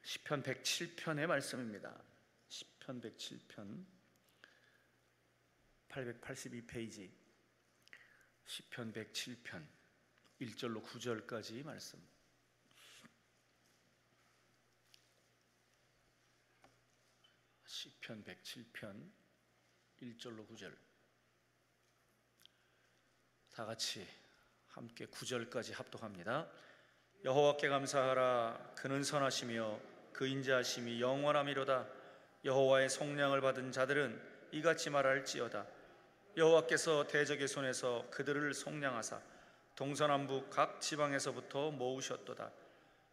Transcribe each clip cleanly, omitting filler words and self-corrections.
시편 107편의 말씀입니다. 시편 107편 882페이지 시편 107편 1절로 9절까지 말씀. 시편 107편 1절로 9절 다 같이 함께 9절까지 합독합니다. 여호와께 감사하라. 그는 선하시며 그 인자하심이 영원하미로다. 여호와의 속량을 받은 자들은 이같이 말할지어다. 여호와께서 대적의 손에서 그들을 속량하사 동서남북 각 지방에서부터 모으셨도다.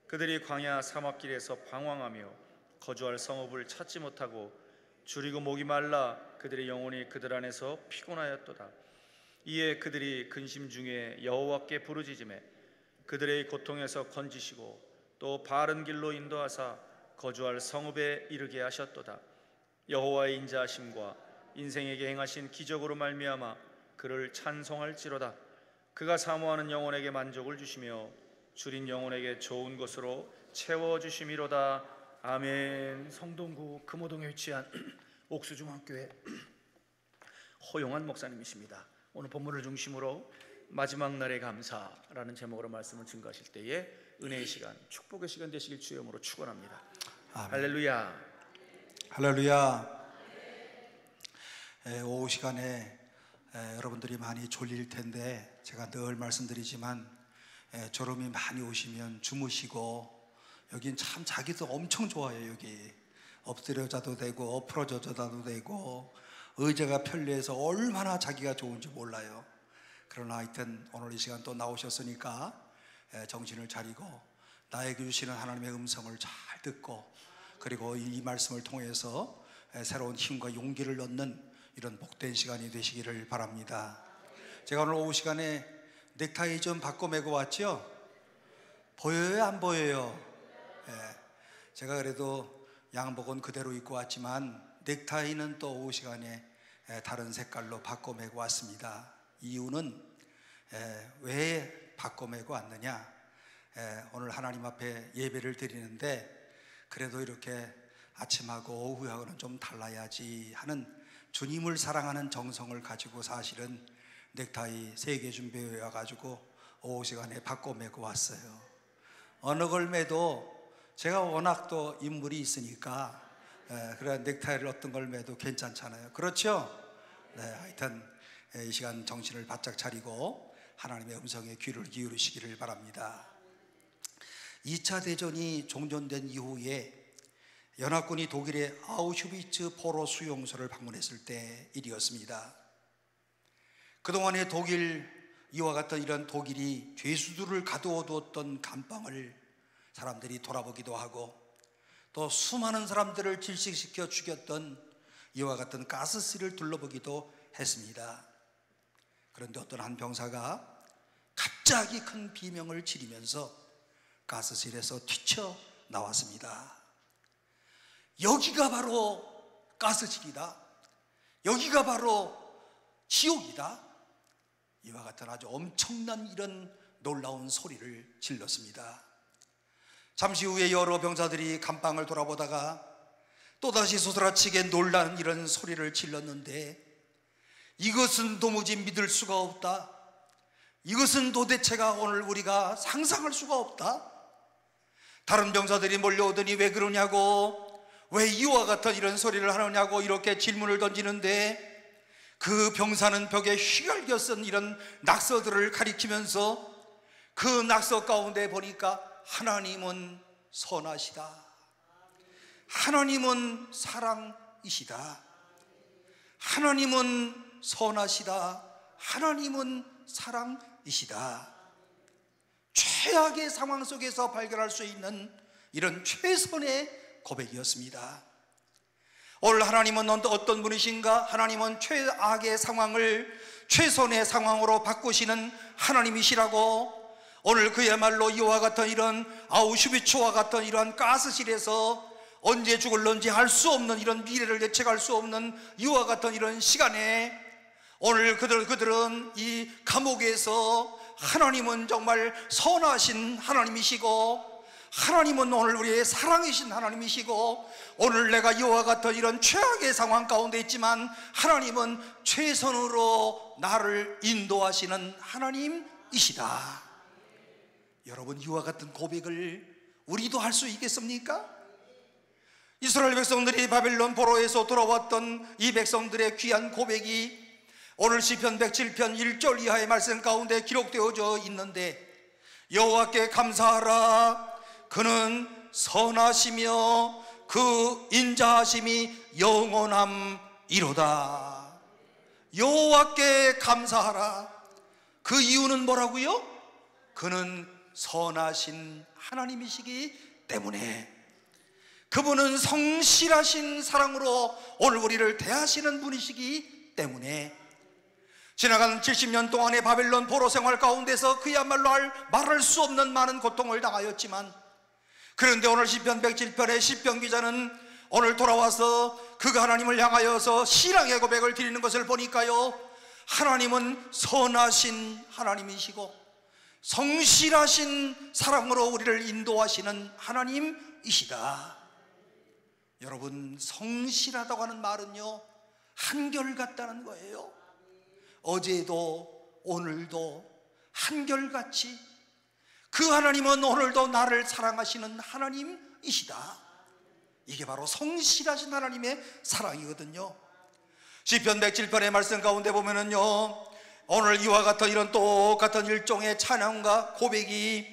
그들이 광야 사막길에서 방황하며 거주할 성읍을 찾지 못하고 줄이고 목이 말라 그들의 영혼이 그들 안에서 피곤하였도다. 이에 그들이 근심 중에 여호와께 부르짖으매 그들의 고통에서 건지시고 또 바른 길로 인도하사 거주할 성읍에 이르게 하셨도다. 여호와의 인자하심과 인생에게 행하신 기적으로 말미암아 그를 찬송할지로다. 그가 사모하는 영혼에게 만족을 주시며 줄인 영혼에게 좋은 것으로 채워주심이로다. 아멘. 성동구 금호동에 위치한 옥수중학교의 허용한 목사님이십니다. 오늘 본문을 중심으로 마지막 날의 감사라는 제목으로 말씀을 증거하실 때에 은혜의 시간, 축복의 시간 되시길 주의 이름으로 축원합니다. 아멘. 할렐루야. 할렐루야. 오후 시간에 여러분들이 많이 졸릴 텐데 제가 늘 말씀드리지만 졸음이 많이 오시면 주무시고, 여긴 참 자기도 엄청 좋아요. 여기 엎드려 자도 되고 엎어져 자도 되고 의자가 편리해서 얼마나 자기가 좋은지 몰라요. 그러나 하여튼 오늘 이 시간 또 나오셨으니까 정신을 차리고 나에게 주시는 하나님의 음성을 잘 듣고, 그리고 이 말씀을 통해서 새로운 힘과 용기를 얻는 이런 복된 시간이 되시기를 바랍니다. 제가 오늘 오후 시간에 넥타이 좀 바꿔 매고 왔죠? 보여요? 안 보여요? 제가 그래도 양복은 그대로 입고 왔지만 넥타이는 또 오후 시간에 다른 색깔로 바꿔 매고 왔습니다. 이유는 왜 바꿔 매고 왔느냐? 오늘 하나님 앞에 예배를 드리는데 그래도 이렇게 아침하고 오후하고는 좀 달라야지 하는 주님을 사랑하는 정성을 가지고 사실은 넥타이 3개 준비해 와가지고 오후 시간에 바꿔 매고 왔어요. 어느 걸 매도 제가 워낙 또 인물이 있으니까 그래 넥타이를 어떤 걸 매도 괜찮잖아요. 그렇죠? 네, 하여튼 이 시간 정신을 바짝 차리고 하나님의 음성에 귀를 기울이시기를 바랍니다. 2차 대전이 종전된 이후에 연합군이 독일의 아우슈비츠 포로 수용소를 방문했을 때 일이었습니다. 그동안의 독일, 이와 같은 이런 독일이 죄수들을 가두어두었던 감방을 사람들이 돌아보기도 하고, 또 수많은 사람들을 질식시켜 죽였던 이와 같은 가스실을 둘러보기도 했습니다. 그런데 어떤 한 병사가 갑자기 큰 비명을 지르면서 가스실에서 뛰쳐나왔습니다. 여기가 바로 가스실이다. 여기가 바로 지옥이다. 이와 같은 아주 엄청난 이런 놀라운 소리를 질렀습니다. 잠시 후에 여러 병사들이 감방을 돌아보다가 또다시 소스라치게 놀라는 이런 소리를 질렀는데, 이것은 도무지 믿을 수가 없다. 이것은 도대체가 오늘 우리가 상상할 수가 없다. 다른 병사들이 몰려오더니 왜 그러냐고, 왜 이와 같은 이런 소리를 하느냐고 이렇게 질문을 던지는데, 그 병사는 벽에 휘갈겨 쓴 이런 낙서들을 가리키면서 그 낙서 가운데 보니까 하나님은 선하시다. 하나님은 사랑이시다. 하나님은 선하시다. 하나님은 사랑이시다. 최악의 상황 속에서 발견할 수 있는 이런 최선의 고백이었습니다. 오늘 하나님은 어떤 분이신가? 하나님은 최악의 상황을 최선의 상황으로 바꾸시는 하나님이시라고, 오늘 그야말로 이와 같은 이런 아우슈비츠와 같은 이러한 가스실에서 언제 죽을런지 알 수 없는 이런 미래를 예측할 수 없는 이와 같은 이런 시간에 오늘 그들은 이 감옥에서 하나님은 정말 선하신 하나님이시고 하나님은 오늘 우리의 사랑이신 하나님이시고, 오늘 내가 이와 같은 이런 최악의 상황 가운데 있지만 하나님은 최선으로 나를 인도하시는 하나님이시다. 여러분, 이와 같은 고백을 우리도 할 수 있겠습니까? 이스라엘 백성들이 바벨론 포로에서 돌아왔던 이 백성들의 귀한 고백이 오늘 시편 107편 1절 이하의 말씀 가운데 기록되어져 있는데, 여호와께 감사하라, 그는 선하시며 그 인자하심이 영원함이로다. 여호와께 감사하라. 그 이유는 뭐라고요? 그는 선하신 하나님이시기 때문에, 그분은 성실하신 사랑으로 오늘 우리를 대하시는 분이시기 때문에, 지나간 70년 동안의 바벨론 포로 생활 가운데서 그야말로 말할 수 없는 많은 고통을 당하였지만, 그런데 오늘 시편 107편의 시편 기자는 오늘 돌아와서 그가 하나님을 향하여서 신앙의 고백을 드리는 것을 보니까요, 하나님은 선하신 하나님이시고 성실하신 사랑으로 우리를 인도하시는 하나님이시다. 여러분, 성실하다고 하는 말은요, 한결같다는 거예요. 어제도 오늘도 한결같이 그 하나님은 오늘도 나를 사랑하시는 하나님이시다. 이게 바로 성실하신 하나님의 사랑이거든요. 시편 107편의 말씀 가운데 보면은요, 오늘 이와 같은 이런 똑같은 일종의 찬양과 고백이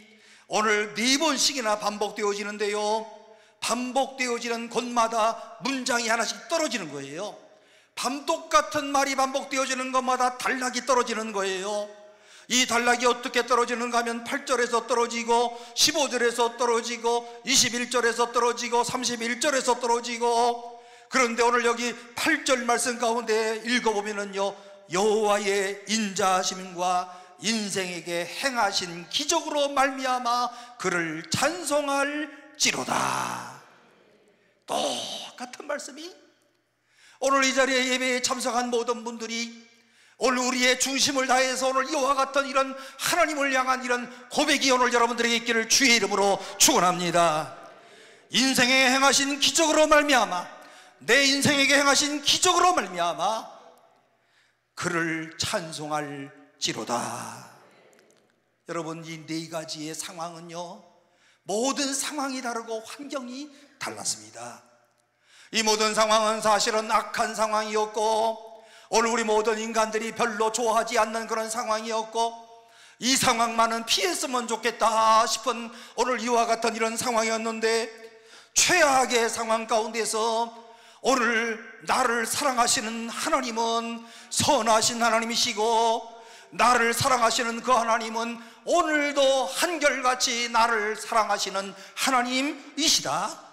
오늘 4번씩이나 반복되어지는데요, 반복되어지는 곳마다 문장이 하나씩 떨어지는 거예요. 똑같은 말이 반복되어지는 것마다 단락이 떨어지는 거예요. 이 단락이 어떻게 떨어지는가 하면 8절에서 떨어지고 15절에서 떨어지고 21절에서 떨어지고 31절에서 떨어지고, 그런데 오늘 여기 8절 말씀 가운데 읽어보면은요, 여호와의 인자하심과 인생에게 행하신 기적으로 말미암아 그를 찬송할지로다. 똑같은 말씀이 오늘 이 자리에 예배에 참석한 모든 분들이 오늘 우리의 중심을 다해서 오늘 이와 같은 이런 하나님을 향한 이런 고백이 오늘 여러분들에게 있기를 주의 이름으로 축원합니다. 인생에 행하신 기적으로 말미암아, 내 인생에게 행하신 기적으로 말미암아 그를 찬송할지로다. 여러분, 이 4가지의 상황은요, 모든 상황이 다르고 환경이 달랐습니다. 이 모든 상황은 사실은 악한 상황이었고, 오늘 우리 모든 인간들이 별로 좋아하지 않는 그런 상황이었고, 이 상황만은 피했으면 좋겠다 싶은 오늘 이와 같은 이런 상황이었는데, 최악의 상황 가운데서 오늘 나를 사랑하시는 하나님은 선하신 하나님이시고, 나를 사랑하시는 그 하나님은 오늘도 한결같이 나를 사랑하시는 하나님이시다.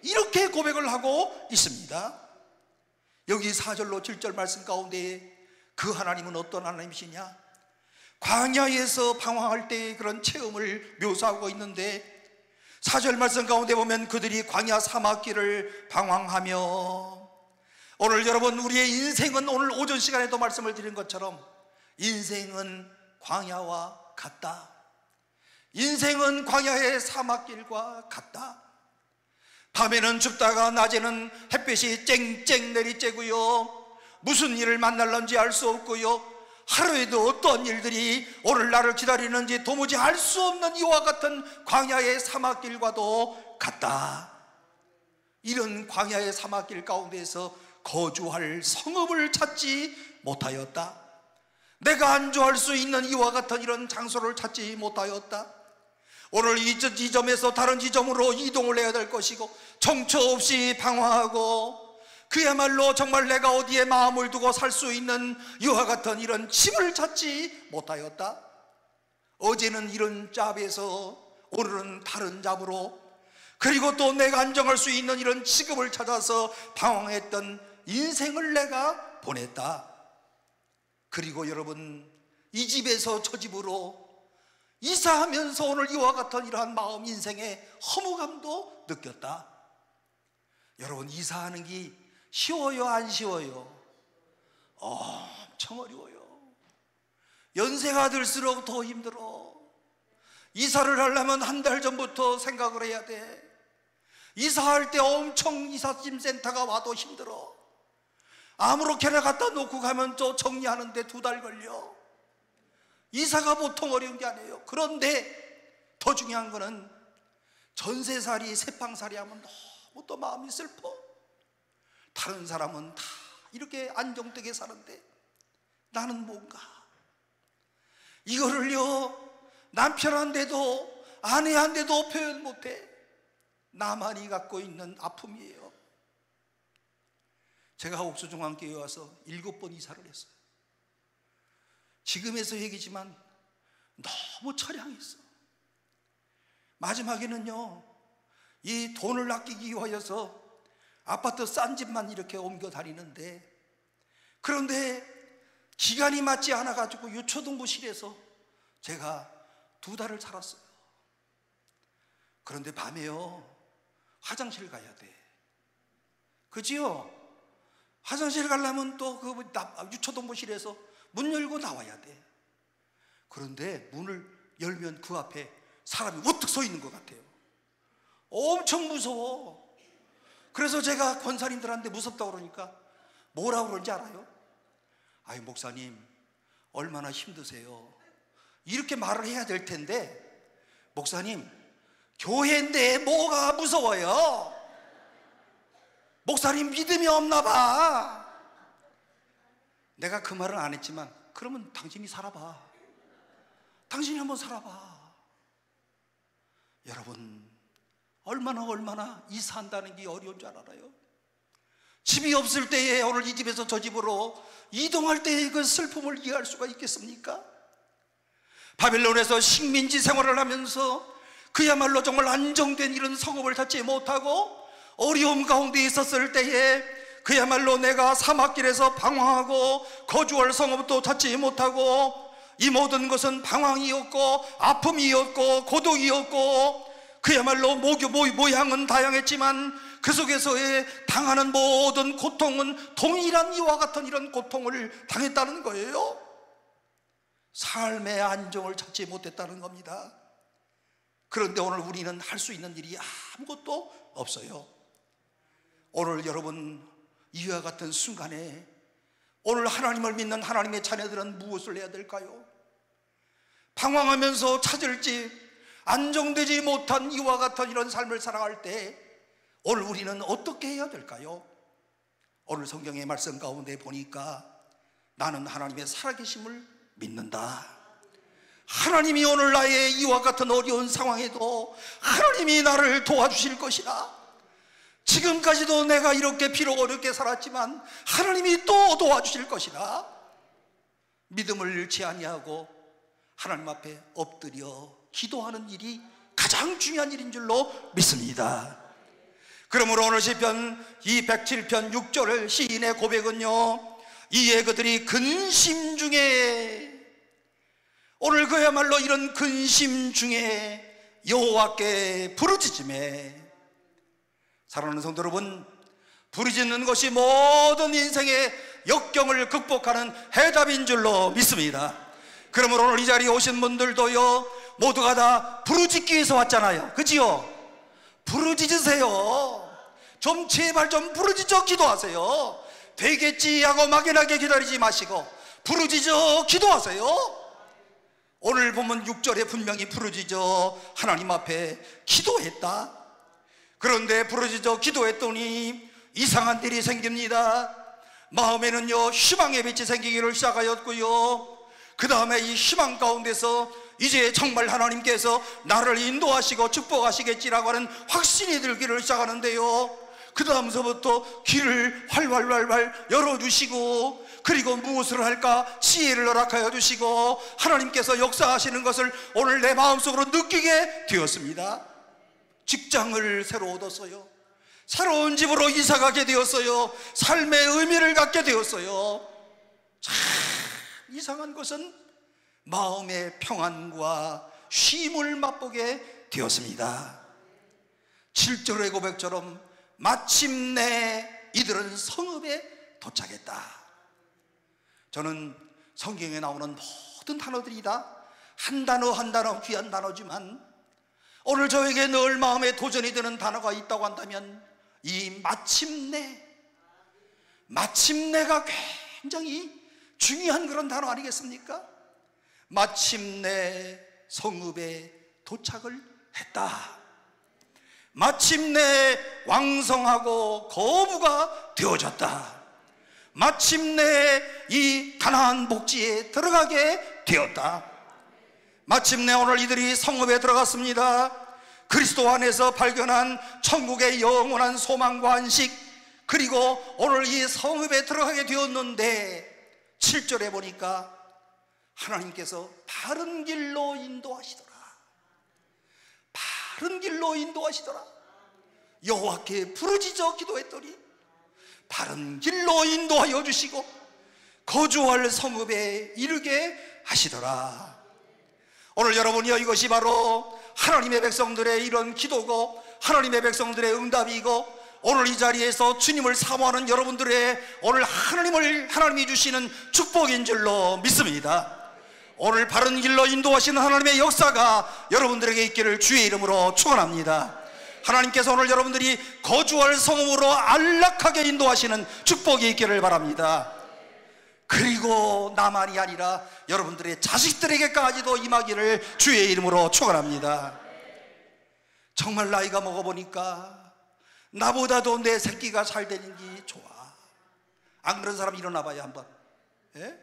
이렇게 고백을 하고 있습니다. 여기 4절로 7절 말씀 가운데 그 하나님은 어떤 하나님이시냐? 광야에서 방황할 때의 그런 체험을 묘사하고 있는데, 4절 말씀 가운데 보면 그들이 광야 사막길을 방황하며, 오늘 여러분, 우리의 인생은 오늘 오전 시간에도 말씀을 드린 것처럼 인생은 광야와 같다. 인생은 광야의 사막길과 같다. 밤에는 춥다가 낮에는 햇빛이 쨍쨍 내리쬐고요, 무슨 일을 만날런지 알 수 없고요, 하루에도 어떤 일들이 오늘 나를 기다리는지 도무지 알 수 없는 이와 같은 광야의 사막길과도 같다. 이런 광야의 사막길 가운데서 거주할 성읍을 찾지 못하였다. 내가 안주할 수 있는 이와 같은 이런 장소를 찾지 못하였다. 오늘 이 지점에서 다른 지점으로 이동을 해야 될 것이고, 정처 없이 방황하고, 그야말로 정말 내가 어디에 마음을 두고 살 수 있는 이와 같은 이런 집을 찾지 못하였다. 어제는 이런 잡에서 오늘은 다른 잡으로, 그리고 또 내가 안정할 수 있는 이런 직업을 찾아서 방황했던 인생을 내가 보냈다. 그리고 여러분, 이 집에서 저 집으로 이사하면서 오늘 이와 같은 이러한 마음, 인생의 허무감도 느꼈다. 여러분, 이사하는 게 쉬워요, 안 쉬워요? 엄청 어려워요. 연세가 들수록 더 힘들어. 이사를 하려면 한 달 전부터 생각을 해야 돼. 이사할 때 엄청 이삿짐 센터가 와도 힘들어. 아무렇게나 갖다 놓고 가면 또 정리하는데 2달 걸려. 이사가 보통 어려운 게 아니에요. 그런데 더 중요한 거는 전세살이 새빵살이 하면 너무 또 마음이 슬퍼. 다른 사람은 다 이렇게 안정되게 사는데 나는 뭔가. 이거를요 남편한테도 아내한테도 표현 못해. 나만이 갖고 있는 아픔이에요. 제가 옥수중앙교회에 와서 7번 이사를 했어요. 지금에서 얘기지만 너무 처량했어. 마지막에는요 이 돈을 아끼기 위하여서 아파트 싼 집만 이렇게 옮겨 다니는데, 그런데 기간이 맞지 않아 가지고 유초동부실에서 제가 2달을 살았어요. 그런데 밤에요 화장실 가야 돼. 그지요? 화장실 가려면 또 그 유초동부실에서 문 열고 나와야 돼. 그런데 문을 열면 그 앞에 사람이 우뚝 서 있는 것 같아요. 엄청 무서워. 그래서 제가 권사님들한테 무섭다고 그러니까 뭐라고 그러는지 알아요? 아이 목사님 얼마나 힘드세요. 이렇게 말을 해야 될 텐데, 목사님 교회인데 뭐가 무서워요? 목사님 믿음이 없나 봐. 내가 그 말은 안 했지만 그러면 당신이 살아봐. 당신이 한번 살아봐. 여러분 얼마나 이사한다는 게 어려운 줄 알아요? 집이 없을 때에 오늘 이 집에서 저 집으로 이동할 때의 그 슬픔을 이해할 수가 있겠습니까? 바벨론에서 식민지 생활을 하면서 그야말로 정말 안정된 이런 성읍을 찾지 못하고 어려움 가운데 있었을 때에 그야말로 내가 사막길에서 방황하고 거주할 성읍도 찾지 못하고 이 모든 것은 방황이었고 아픔이었고 고독이었고 그야말로 모양은 다양했지만 그 속에서의 당하는 모든 고통은 동일한 이와 같은 이런 고통을 당했다는 거예요. 삶의 안정을 찾지 못했다는 겁니다. 그런데 오늘 우리는 할 수 있는 일이 아무것도 없어요. 오늘 여러분 이와 같은 순간에 오늘 하나님을 믿는 하나님의 자녀들은 무엇을 해야 될까요? 방황하면서 찾을 집, 안정되지 못한 이와 같은 이런 삶을 살아갈 때 오늘 우리는 어떻게 해야 될까요? 오늘 성경의 말씀 가운데 보니까 나는 하나님의 살아계심을 믿는다. 하나님이 오늘 나의 이와 같은 어려운 상황에도 하나님이 나를 도와주실 것이다. 지금까지도 내가 이렇게 비록 어렵게 살았지만 하나님이 또 도와주실 것이다. 믿음을 잃지 아니하고 하나님 앞에 엎드려 기도하는 일이 가장 중요한 일인 줄로 믿습니다. 그러므로 오늘 시편 207편 6절 시인의 고백은요, 이에 그들이 근심 중에, 오늘 그야말로 이런 근심 중에 여호와께 부르짖음에, 사랑하는 성도 여러분, 부르짖는 것이 모든 인생의 역경을 극복하는 해답인 줄로 믿습니다. 그러므로 오늘 이 자리에 오신 분들도요 모두가 다 부르짖기 위해서 왔잖아요. 그지요? 부르짖으세요. 좀 제발 좀 부르짖어 기도하세요. 되겠지 하고 막연하게 기다리지 마시고 부르짖어 기도하세요. 오늘 보면 6절에 분명히 부르짖어 하나님 앞에 기도했다. 그런데 부르짖어 기도했더니 이상한 일이 생깁니다. 마음에는요 희망의 빛이 생기기를 시작하였고요, 그 다음에 이 희망 가운데서 이제 정말 하나님께서 나를 인도하시고 축복하시겠지라고 하는 확신이 들기를 시작하는데요, 그 다음서부터 길을 활활 열어주시고, 그리고 무엇을 할까 지혜를 허락하여 주시고 하나님께서 역사하시는 것을 오늘 내 마음속으로 느끼게 되었습니다. 직장을 새로 얻었어요. 새로운 집으로 이사가게 되었어요. 삶의 의미를 갖게 되었어요. 참 이상한 것은 마음의 평안과 쉼을 맛보게 되었습니다. 7절의 고백처럼 마침내 이들은 성읍에 도착했다. 저는 성경에 나오는 모든 단어들이 다 한 단어 한 단어 귀한 단어지만 오늘 저에게 늘 마음에 도전이 되는 단어가 있다고 한다면 이 마침내가 굉장히 중요한 그런 단어 아니겠습니까? 마침내 성읍에 도착을 했다. 마침내 왕성하고 거부가 되어졌다. 마침내 이 가나안 복지에 들어가게 되었다. 마침내 오늘 이들이 성읍에 들어갔습니다. 그리스도 안에서 발견한 천국의 영원한 소망과 안식, 그리고 오늘 이 성읍에 들어가게 되었는데 7절에 보니까 하나님께서 바른 길로 인도하시더라. 바른 길로 인도하시더라. 여호와께 부르짖어 기도했더니 바른 길로 인도하여 주시고 거주할 성읍에 이르게 하시더라. 오늘 여러분이여, 이것이 바로 하나님의 백성들의 이런 기도고 하나님의 백성들의 응답이고 오늘 이 자리에서 주님을 사모하는 여러분들의 오늘 하나님이 주시는 축복인 줄로 믿습니다. 오늘 바른 길로 인도하시는 하나님의 역사가 여러분들에게 있기를 주의 이름으로 축원합니다. 하나님께서 오늘 여러분들이 거주할 성읍으로 안락하게 인도하시는 축복이 있기를 바랍니다. 그리고 나만이 아니라 여러분들의 자식들에게까지도 임하기를 주의 이름으로 축원합니다. 정말 나이가 먹어보니까 나보다도 내 새끼가 잘 되는 게 좋아. 안 그런 사람 일어나 봐요 한번. 예?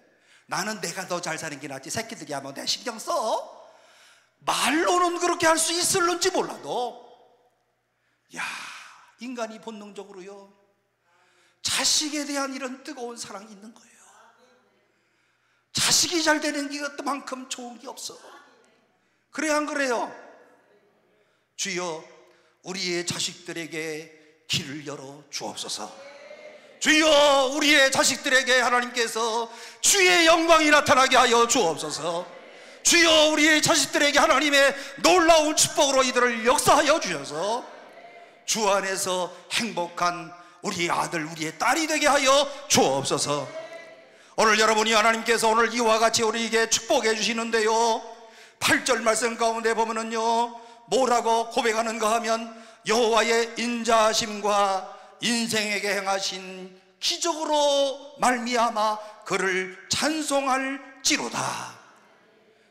나는 내가 더 잘 사는 게 낫지, 새끼들이 하면 내 신경 써? 말로는 그렇게 할 수 있을는지 몰라도 야, 인간이 본능적으로요 자식에 대한 이런 뜨거운 사랑이 있는 거예요. 자식이 잘 되는 게 그만큼 좋은 게 없어. 그래 안 그래요? 주여, 우리의 자식들에게 길을 열어 주옵소서. 주여, 우리의 자식들에게 하나님께서 주의 영광이 나타나게 하여 주옵소서. 주여, 우리의 자식들에게 하나님의 놀라운 축복으로 이들을 역사하여 주셔서 주 안에서 행복한 우리의 아들, 우리의 딸이 되게 하여 주옵소서. 오늘 여러분이 하나님께서 오늘 이와 같이 우리에게 축복해 주시는데요, 8절 말씀 가운데 보면은요 뭐라고 고백하는가 하면 여호와의 인자하심과 인생에게 행하신 기적으로 말미암아 그를 찬송할지로다.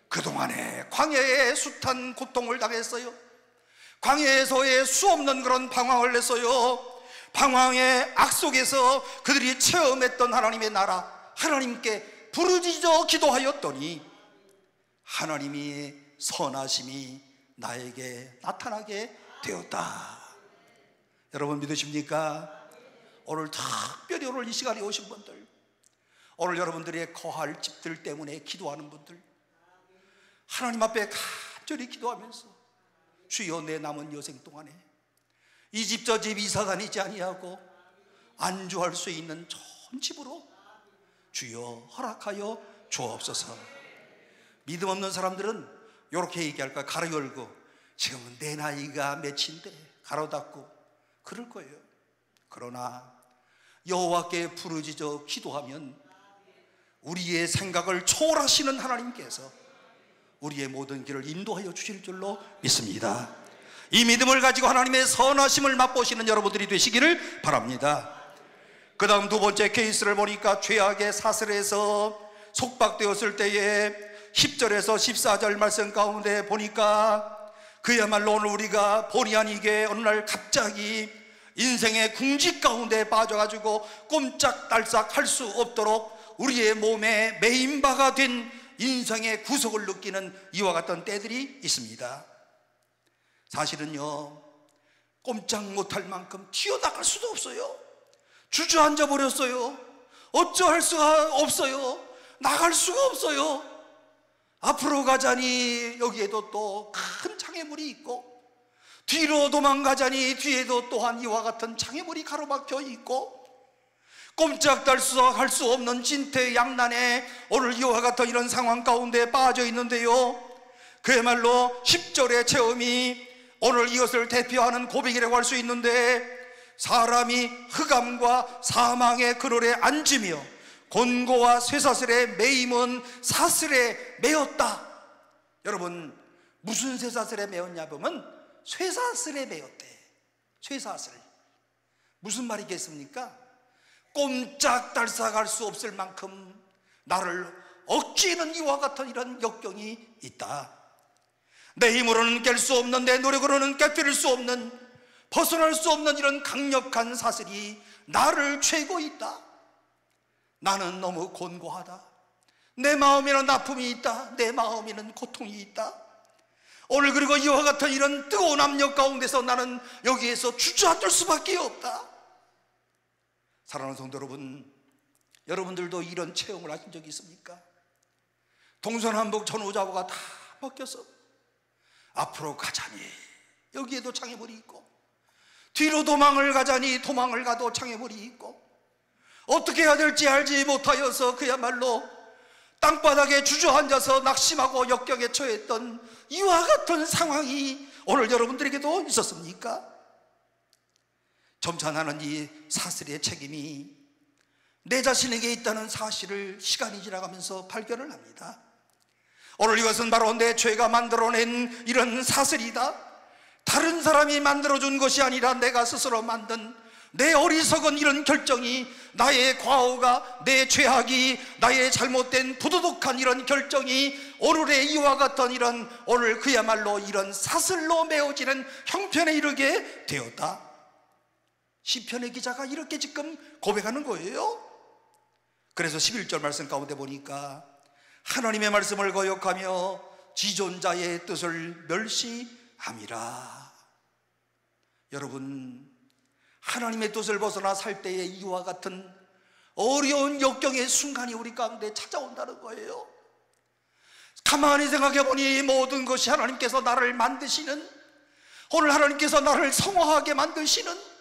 그동안에 광야에 숱한 고통을 당했어요. 광야에서의 수없는 그런 방황을 했어요. 방황의 악속에서 그들이 체험했던 하나님의 나라, 하나님께 부르짖어 기도하였더니 하나님의 선하심이 나에게 나타나게 되었다. 여러분 믿으십니까? 오늘 특별히 오늘 이 시간에 오신 분들, 오늘 여러분들의 거할 집들 때문에 기도하는 분들, 하나님 앞에 간절히 기도하면서 주여, 내 남은 여생 동안에 이 집 저 집 이사 다니지 아니하고 안주할 수 있는 좋은 집으로 주여 허락하여 주옵소서. 믿음 없는 사람들은 이렇게 얘기할 거야. 가로 열고, 지금은 내 나이가 몇인데 가로 닫고 그럴 거예요. 그러나 여호와께 부르짖어 기도하면 우리의 생각을 초월하시는 하나님께서 우리의 모든 길을 인도하여 주실 줄로 믿습니다. 이 믿음을 가지고 하나님의 선하심을 맛보시는 여러분들이 되시기를 바랍니다. 그 다음 두 번째 케이스를 보니까 죄악의 사슬에서 속박되었을 때에 10절에서 14절 말씀 가운데 보니까 그야말로 오늘 우리가 본의 아니게 어느 날 갑자기 인생의 궁지 가운데 빠져가지고 꼼짝달싹 할 수 없도록 우리의 몸에 매인바가 된 인생의 구속을 느끼는 이와 같은 때들이 있습니다. 사실은요 꼼짝 못할 만큼 튀어나갈 수도 없어요. 주저앉아 버렸어요. 어쩌할 수가 없어요. 나갈 수가 없어요. 앞으로 가자니 여기에도 또 큰 장애물이 있고, 뒤로 도망가자니 뒤에도 또한 이와 같은 장애물이 가로막혀 있고, 꼼짝달싹 할 수 없는 진퇴양난에 오늘 이와 같은 이런 상황 가운데 빠져 있는데요, 그야말로 10절의 체험이 오늘 이것을 대표하는 고백이라고 할 수 있는데, 사람이 흑암과 사망의 그늘에 앉으며 곤고와 쇠사슬에 매임은 사슬에 매였다. 여러분, 무슨 쇠사슬에 매었냐 보면 쇠사슬에 매었대. 쇠사슬. 무슨 말이겠습니까? 꼼짝달싹할 수 없을 만큼 나를 억제하는 이와 같은 이런 역경이 있다. 내 힘으로는 깰 수 없는, 내 노력으로는 깨뜨릴 수 없는, 벗어날 수 없는 이런 강력한 사슬이 나를 죄고 있다. 나는 너무 곤고하다. 내 마음에는 아픔이 있다. 내 마음에는 고통이 있다. 오늘 그리고 이와 같은 이런 뜨거운 압력 가운데서 나는 여기에서 주저앉을 수밖에 없다. 사랑하는 성도 여러분, 여러분들도 이런 체험을 하신 적이 있습니까? 동서남북 전후좌우가 다 바뀌어서 앞으로 가자니 여기에도 장애물이 있고, 뒤로 도망을 가자니 도망을 가도 장애물이 있고, 어떻게 해야 될지 알지 못하여서 그야말로 땅바닥에 주저앉아서 낙심하고 역경에 처했던 이와 같은 상황이 오늘 여러분들에게도 있었습니까? 점차 나는 이 사슬의 책임이 내 자신에게 있다는 사실을 시간이 지나가면서 발견을 합니다. 오늘 이것은 바로 내 죄가 만들어낸 이런 사슬이다. 다른 사람이 만들어준 것이 아니라 내가 스스로 만든 내 어리석은 이런 결정이, 나의 과오가, 내 죄악이, 나의 잘못된 부도덕한 이런 결정이 오늘의 이와 같은 이런, 오늘 그야말로 이런 사슬로 메어지는 형편에 이르게 되었다. 시편의 기자가 이렇게 지금 고백하는 거예요. 그래서 11절 말씀 가운데 보니까 하나님의 말씀을 거역하며 지존자의 뜻을 멸시함이라. 여러분, 하나님의 뜻을 벗어나 살 때에 이와 같은 어려운 역경의 순간이 우리 가운데 찾아온다는 거예요. 가만히 생각해 보니 모든 것이 하나님께서 나를 만드시는, 오늘 하나님께서 나를 성화하게 만드시는,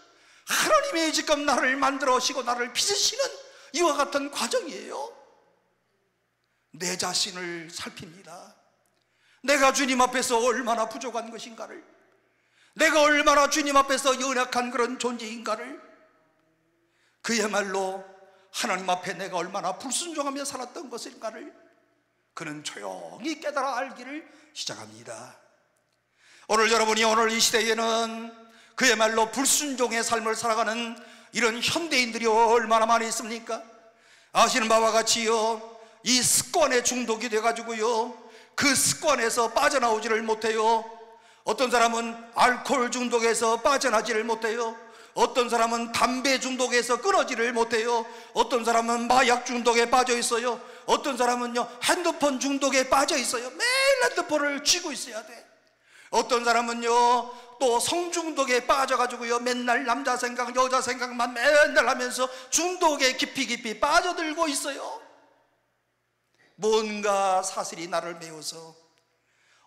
하나님이 지금 나를 만들어시고 나를 빚으시는 이와 같은 과정이에요. 내 자신을 살핍니다. 내가 주님 앞에서 얼마나 부족한 것인가를, 내가 얼마나 주님 앞에서 연약한 그런 존재인가를, 그야말로 하나님 앞에 내가 얼마나 불순종하며 살았던 것인가를 그는 조용히 깨달아 알기를 시작합니다. 오늘 여러분이 오늘 이 시대에는 그야말로 불순종의 삶을 살아가는 이런 현대인들이 얼마나 많이 있습니까? 아시는 바와 같이요, 이 습관에 중독이 돼가지고요, 그 습관에서 빠져나오지를 못해요. 어떤 사람은 알코올 중독에서 빠져나지를 못해요. 어떤 사람은 담배 중독에서 끊어지를 못해요. 어떤 사람은 마약 중독에 빠져 있어요. 어떤 사람은요 핸드폰 중독에 빠져 있어요. 매일 핸드폰을 쥐고 있어야 돼. 어떤 사람은요 또 성중독에 빠져가지고요 맨날 남자 생각 여자 생각만 맨날 하면서 중독에 깊이 빠져들고 있어요. 뭔가 사슬이 나를 메워서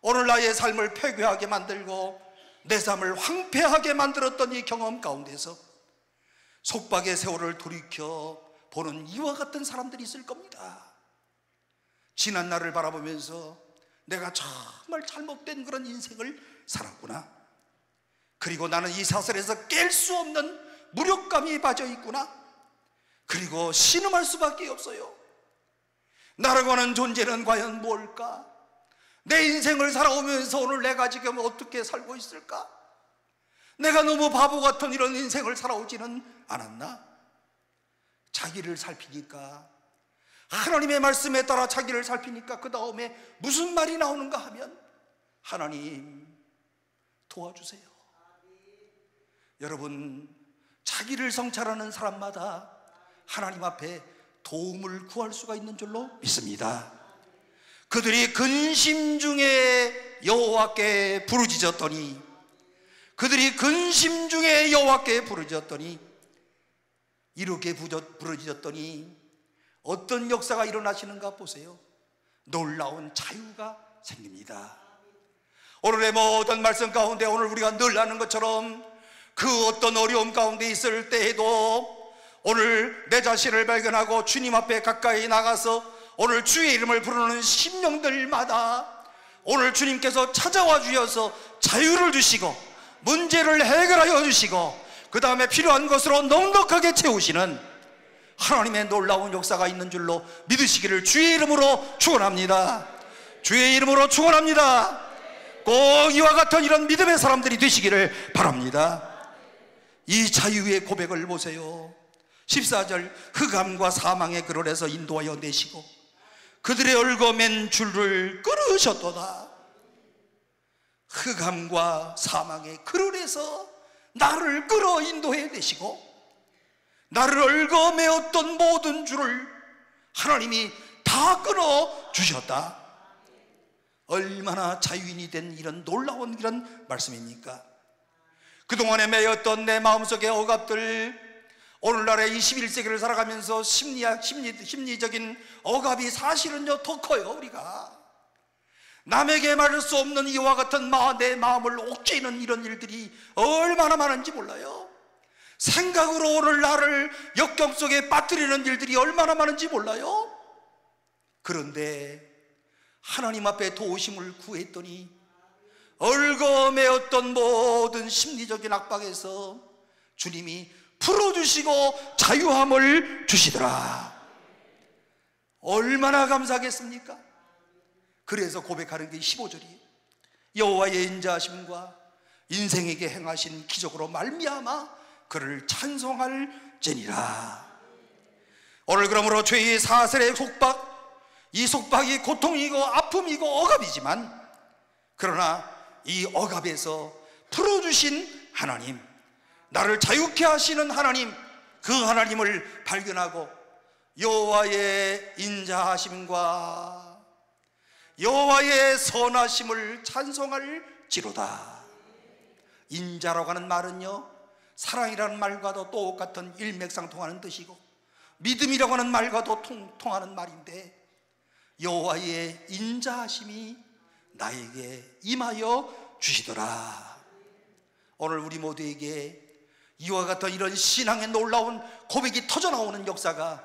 오늘 나의 삶을 폐괴하게 만들고 내 삶을 황폐하게 만들었던 이 경험 가운데서 속박의 세월을 돌이켜 보는 이와 같은 사람들이 있을 겁니다. 지난 날을 바라보면서 내가 정말 잘못된 그런 인생을 살았구나. 그리고 나는 이 사슬에서 깰 수 없는 무력감이 빠져 있구나. 그리고 신음할 수밖에 없어요. 나라고 하는 존재는 과연 뭘까? 내 인생을 살아오면서 오늘 내가 지금 어떻게 살고 있을까? 내가 너무 바보 같은 이런 인생을 살아오지는 않았나? 자기를 살피니까, 하나님의 말씀에 따라 자기를 살피니까 그 다음에 무슨 말이 나오는가 하면 하나님 도와주세요. 여러분, 자기를 성찰하는 사람마다 하나님 앞에 도움을 구할 수가 있는 줄로 믿습니다. 그들이 근심 중에 여호와께 부르짖었더니, 그들이 근심 중에 여호와께 부르짖었더니, 이렇게 부르짖었더니 어떤 역사가 일어나시는가 보세요. 놀라운 자유가 생깁니다. 오늘의 모든 말씀 가운데 오늘 우리가 늘 하는 것처럼 그 어떤 어려움 가운데 있을 때에도 오늘 내 자신을 발견하고 주님 앞에 가까이 나가서 오늘 주의 이름을 부르는 심령들마다 오늘 주님께서 찾아와 주셔서 자유를 주시고 문제를 해결하여 주시고 그 다음에 필요한 것으로 넉넉하게 채우시는 하나님의 놀라운 역사가 있는 줄로 믿으시기를 주의 이름으로 축원합니다. 주의 이름으로 축원합니다. 꼭 이와 같은 이런 믿음의 사람들이 되시기를 바랍니다. 이 자유의 고백을 보세요. 14절, 흑암과 사망의 그늘에서 인도하여 내시고 그들의 얽어맨 줄을 끊으셨도다. 흑암과 사망의 그늘에서 나를 끌어 인도해 내시고 나를 얽어매었던 모든 줄을 하나님이 다 끊어 주셨다. 얼마나 자유인이 된 이런 놀라운 이런 말씀입니까? 그동안에 매였던 내 마음속의 억압들, 오늘날의 21세기를 살아가면서 심리적인 억압이 사실은요 더 커요. 우리가 남에게 말할 수 없는 이와 같은 내 마음을 옥죄이는 이런 일들이 얼마나 많은지 몰라요. 생각으로 오늘 나를 역경 속에 빠뜨리는 일들이 얼마나 많은지 몰라요. 그런데 하나님 앞에 도우심을 구했더니 얽어매었던 모든 심리적인 압박에서 주님이 풀어주시고 자유함을 주시더라. 얼마나 감사하겠습니까? 그래서 고백하는 게 15절이에요. 여호와의 인자하심과 인생에게 행하신 기적으로 말미암아 그를 찬송할지니라. 오늘 그러므로 죄의 사슬의 속박, 이 속박이 고통이고 아픔이고 억압이지만 그러나 이 억압에서 풀어주신 하나님, 나를 자유케 하시는 하나님, 그 하나님을 발견하고 여호와의 인자하심과 여호와의 선하심을 찬송할지로다. 인자라고 하는 말은요 사랑이라는 말과도 똑같은 일맥상통하는 뜻이고 믿음이라고 하는 말과도 통하는 말인데 여호와의 인자하심이 나에게 임하여 주시더라. 오늘 우리 모두에게 이와 같은 이런 신앙의 놀라운 고백이 터져나오는 역사가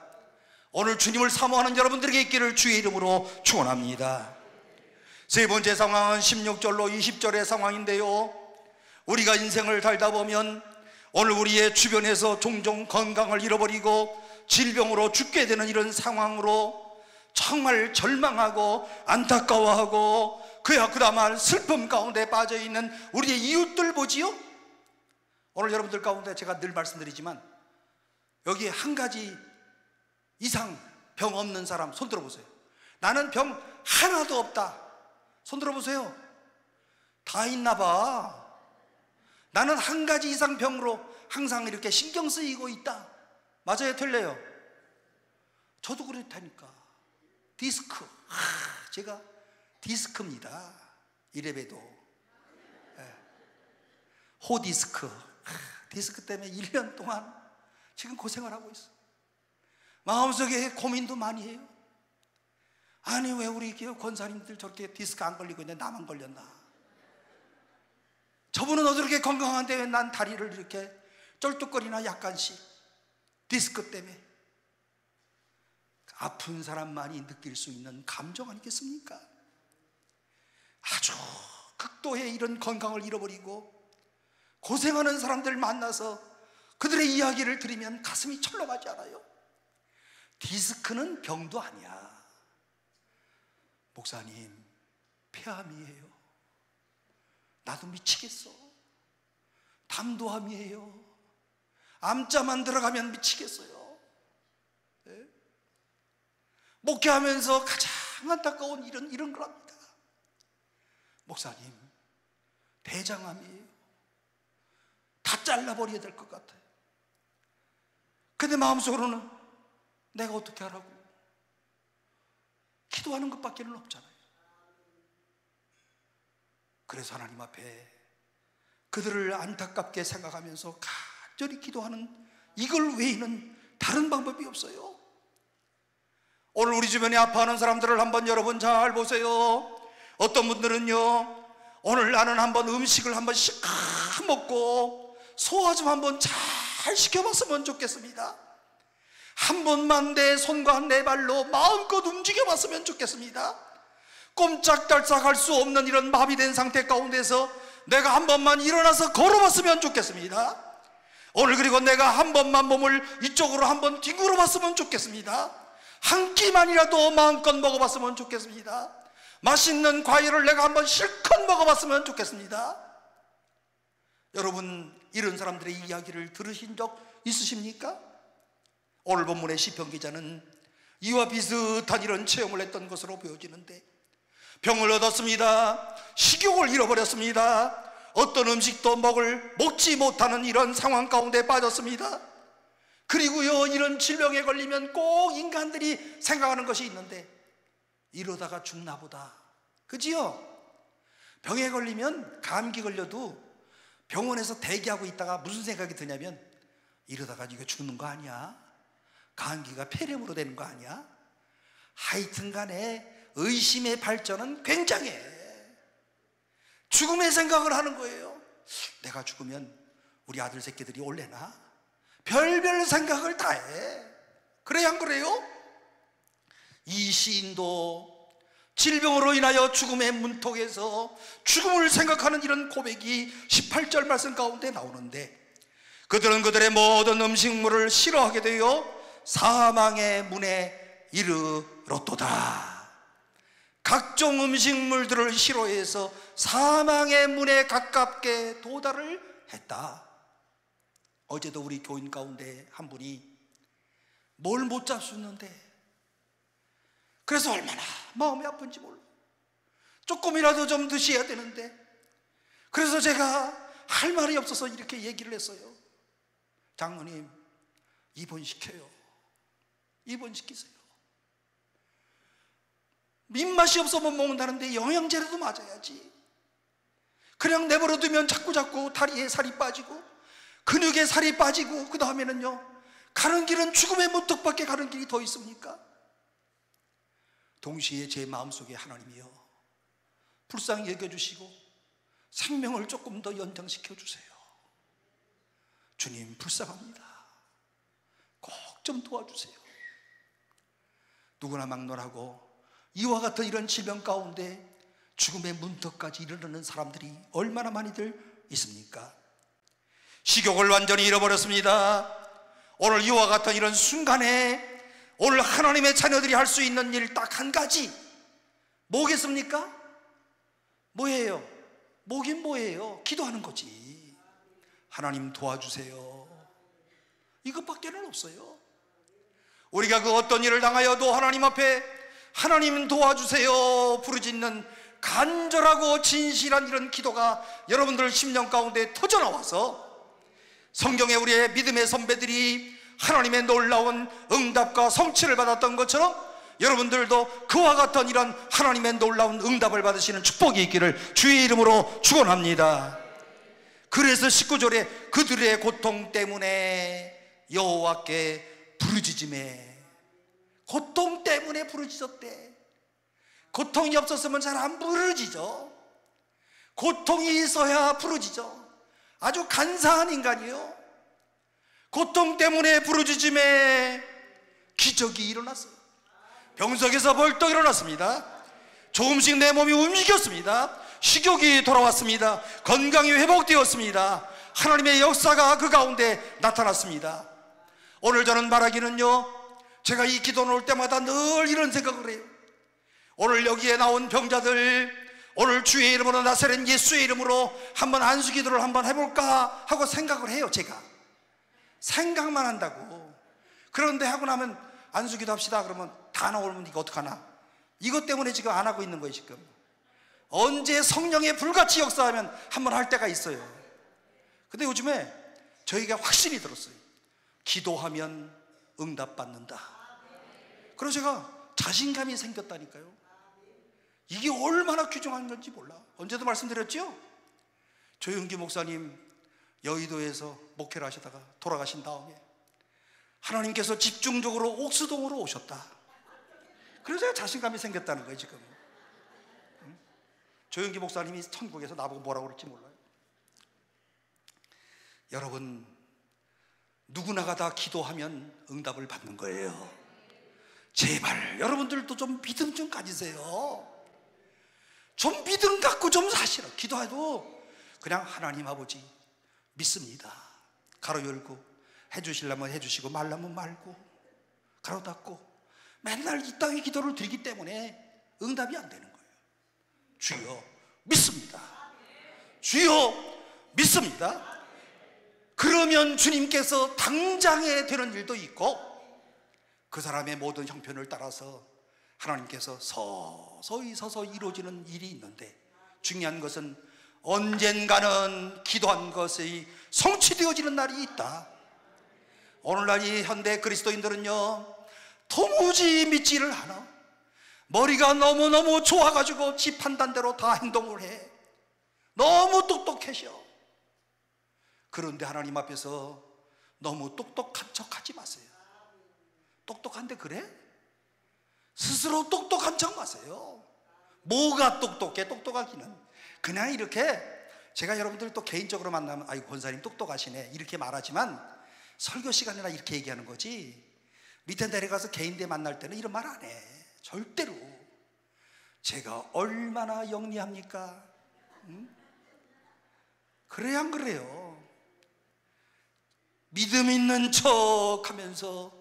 오늘 주님을 사모하는 여러분들에게 있기를 주의 이름으로 축원합니다. 세 번째 상황은 16절로 20절의 상황인데요, 우리가 인생을 살다 보면 오늘 우리의 주변에서 종종 건강을 잃어버리고 질병으로 죽게 되는 이런 상황으로 정말 절망하고 안타까워하고 그야그야말 슬픔 가운데 빠져있는 우리의 이웃들 보지요? 오늘 여러분들 가운데 제가 늘 말씀드리지만 여기 한 가지 이상 병 없는 사람 손 들어보세요. 나는 병 하나도 없다. 손 들어보세요. 다 있나 봐. 나는 한 가지 이상 병으로 항상 이렇게 신경 쓰이고 있다. 맞아요, 틀려요? 저도 그렇다니까. 디스크. 제가 디스크입니다. 이래봬도. 호디스크. 디스크 때문에 1년 동안 지금 고생을 하고 있어. 마음속에 고민도 많이 해요. 아니 왜 우리 권사님들 저렇게 디스크 안 걸리고 있는데 나만 걸렸나? 저분은 어떻게 건강한데 왜 난 다리를 이렇게 쩔뚝거리나 약간씩. 디스크 때문에. 아픈 사람만이 느낄 수 있는 감정 아니겠습니까? 아주 극도의 이런 건강을 잃어버리고 고생하는 사람들 만나서 그들의 이야기를 들으면 가슴이 철렁하지 않아요? 디스크는 병도 아니야. 목사님, 폐암이에요. 나도 미치겠어. 담도암이에요. 암자만 들어가면 미치겠어요. 네? 목회하면서 가장 안타까운 이런 거랍니다. 목사님, 대장암이에요. 다 잘라버려야 될 것 같아요. 근데 마음속으로는 내가 어떻게 하라고? 기도하는 것밖에 없잖아요. 그래서 하나님 앞에 그들을 안타깝게 생각하면서 간절히 기도하는 이걸 외에는 다른 방법이 없어요. 오늘 우리 주변에 아파하는 사람들을 한번 여러분 잘 보세요. 어떤 분들은요, 오늘 나는 한번 음식을 한번 씩 먹고 소화 좀 한번 잘 시켜봤으면 좋겠습니다. 한 번만 내 손과 내 발로 마음껏 움직여봤으면 좋겠습니다. 꼼짝달싹 할 수 없는 이런 마비된 상태 가운데서 내가 한 번만 일어나서 걸어봤으면 좋겠습니다. 오늘 그리고 내가 한 번만 몸을 이쪽으로 한번 뒹굴어 봤으면 좋겠습니다. 한 끼만이라도 마음껏 먹어봤으면 좋겠습니다. 맛있는 과일을 내가 한번 실컷 먹어봤으면 좋겠습니다. 여러분, 이런 사람들의 이야기를 들으신 적 있으십니까? 오늘 본문의 시편 기자는 이와 비슷한 이런 체험을 했던 것으로 보여지는데, 병을 얻었습니다. 식욕을 잃어버렸습니다. 어떤 음식도 먹지 못하는 이런 상황 가운데 빠졌습니다. 그리고요, 이런 질병에 걸리면 꼭 인간들이 생각하는 것이 있는데, 이러다가 죽나 보다, 그지요? 병에 걸리면, 감기 걸려도 병원에서 대기하고 있다가 무슨 생각이 드냐면, 이러다가 이거 죽는 거 아니야? 감기가 폐렴으로 되는 거 아니야? 하여튼 간에 의심의 발전은 굉장해. 죽음의 생각을 하는 거예요. 내가 죽으면 우리 아들 새끼들이 올래나? 별별 생각을 다 해. 그래야 안 그래요? 이 시인도 질병으로 인하여 죽음의 문턱에서 죽음을 생각하는 이런 고백이 18절 말씀 가운데 나오는데, 그들은 그들의 모든 음식물을 싫어하게 되어 사망의 문에 이르렀도다. 각종 음식물들을 싫어해서 사망의 문에 가깝게 도달을 했다. 어제도 우리 교인 가운데 한 분이 뭘 못 잡수는데, 그래서 얼마나 마음이 아픈지 몰라. 조금이라도 좀 드셔야 되는데, 그래서 제가 할 말이 없어서 이렇게 얘기를 했어요. 장로님, 입원시켜요. 입원시키세요. 입맛이 없어 못 먹는다는데 영양제라도 맞아야지. 그냥 내버려 두면 자꾸 다리에 살이 빠지고 근육에 살이 빠지고, 그 다음에는요, 가는 길은 죽음의 문턱밖에 가는 길이 더 있습니까? 동시에 제 마음속에 하나님이요, 불쌍히 여겨주시고 생명을 조금 더 연장시켜 주세요. 주님, 불쌍합니다. 꼭 좀 도와주세요. 누구나 막론하고 이와 같은 이런 질병 가운데 죽음의 문턱까지 이르르는 사람들이 얼마나 많이들 있습니까? 식욕을 완전히 잃어버렸습니다. 오늘 이와 같은 이런 순간에 오늘 하나님의 자녀들이 할 수 있는 일 딱 한 가지, 뭐겠습니까? 뭐예요? 뭐긴 뭐예요? 기도하는 거지. 하나님 도와주세요. 이것밖에는 없어요. 우리가 그 어떤 일을 당하여도 하나님 앞에 하나님 도와주세요 부르짖는 간절하고 진실한 이런 기도가 여러분들 심령 가운데 터져나와서 성경에 우리의 믿음의 선배들이 하나님의 놀라운 응답과 성취를 받았던 것처럼 여러분들도 그와 같은 이런 하나님의 놀라운 응답을 받으시는 축복이 있기를 주의 이름으로 축원합니다. 그래서 19절에 그들의 고통 때문에 여호와께 부르짖음에, 고통 때문에 부르짖었대. 고통이 없었으면 잘 안 부르짖어. 고통이 있어야 부르짖어. 아주 간사한 인간이요. 고통 때문에 부르짖음에 기적이 일어났어요. 병석에서 벌떡 일어났습니다. 조금씩 내 몸이 움직였습니다. 식욕이 돌아왔습니다. 건강이 회복되었습니다. 하나님의 역사가 그 가운데 나타났습니다. 오늘 저는 말하기는요, 제가 이 기도 나올 때마다 늘 이런 생각을 해요. 오늘 여기에 나온 병자들, 오늘 주의 이름으로 나사렛 예수의 이름으로 한번 안수기도를 한번 해볼까 하고 생각을 해요. 제가 생각만 한다고. 그런데 하고 나면 안수기도 합시다 그러면 다 나오면 이거 어떡하나, 이것 때문에 지금 안 하고 있는 거예요. 지금 언제 성령의 불같이 역사하면 한번 할 때가 있어요. 근데 요즘에 저희가 확신이 들었어요. 기도하면 응답받는다. 그래서 제가 자신감이 생겼다니까요. 이게 얼마나 귀중한 건지 몰라. 언제도 말씀드렸죠? 조영기 목사님 여의도에서 목회를 하시다가 돌아가신 다음에 하나님께서 집중적으로 옥수동으로 오셨다. 그래서 제가 자신감이 생겼다는 거예요. 지금 조영기 목사님이 천국에서 나보고 뭐라고 그럴지 몰라요. 여러분, 누구나가 다 기도하면 응답을 받는 거예요. 제발 여러분들도 좀 믿음 좀 가지세요. 좀 믿음 갖고 좀 사시라. 기도해도 그냥 하나님 아버지 믿습니다. 가로 열고 해주시려면 해주시고 말라면 말고 가로 닫고 맨날 이 땅의 기도를 드리기 때문에 응답이 안 되는 거예요. 주여 믿습니다. 주여 믿습니다. 그러면 주님께서 당장에 되는 일도 있고 그 사람의 모든 형편을 따라서 하나님께서 서서히 이루어지는 일이 있는데, 중요한 것은 언젠가는 기도한 것이 성취되어지는 날이 있다. 오늘날 이 현대 그리스도인들은요, 도무지 믿지를 않아. 머리가 너무너무 좋아가지고 지 판단대로 다 행동을 해. 너무 똑똑해져. 그런데 하나님 앞에서 너무 똑똑한 척 하지 마세요. 똑똑한데 그래? 스스로 똑똑한 척 마세요. 뭐가 똑똑해? 똑똑하기는 그냥 이렇게, 제가 여러분들 또 개인적으로 만나면 아이고 권사님 똑똑하시네 이렇게 말하지만 설교 시간이나 이렇게 얘기하는 거지, 밑에 내려가서 개인대 만날 때는 이런 말 안 해. 절대로. 제가 얼마나 영리합니까? 그래야 안 그래요? 믿음 있는 척 하면서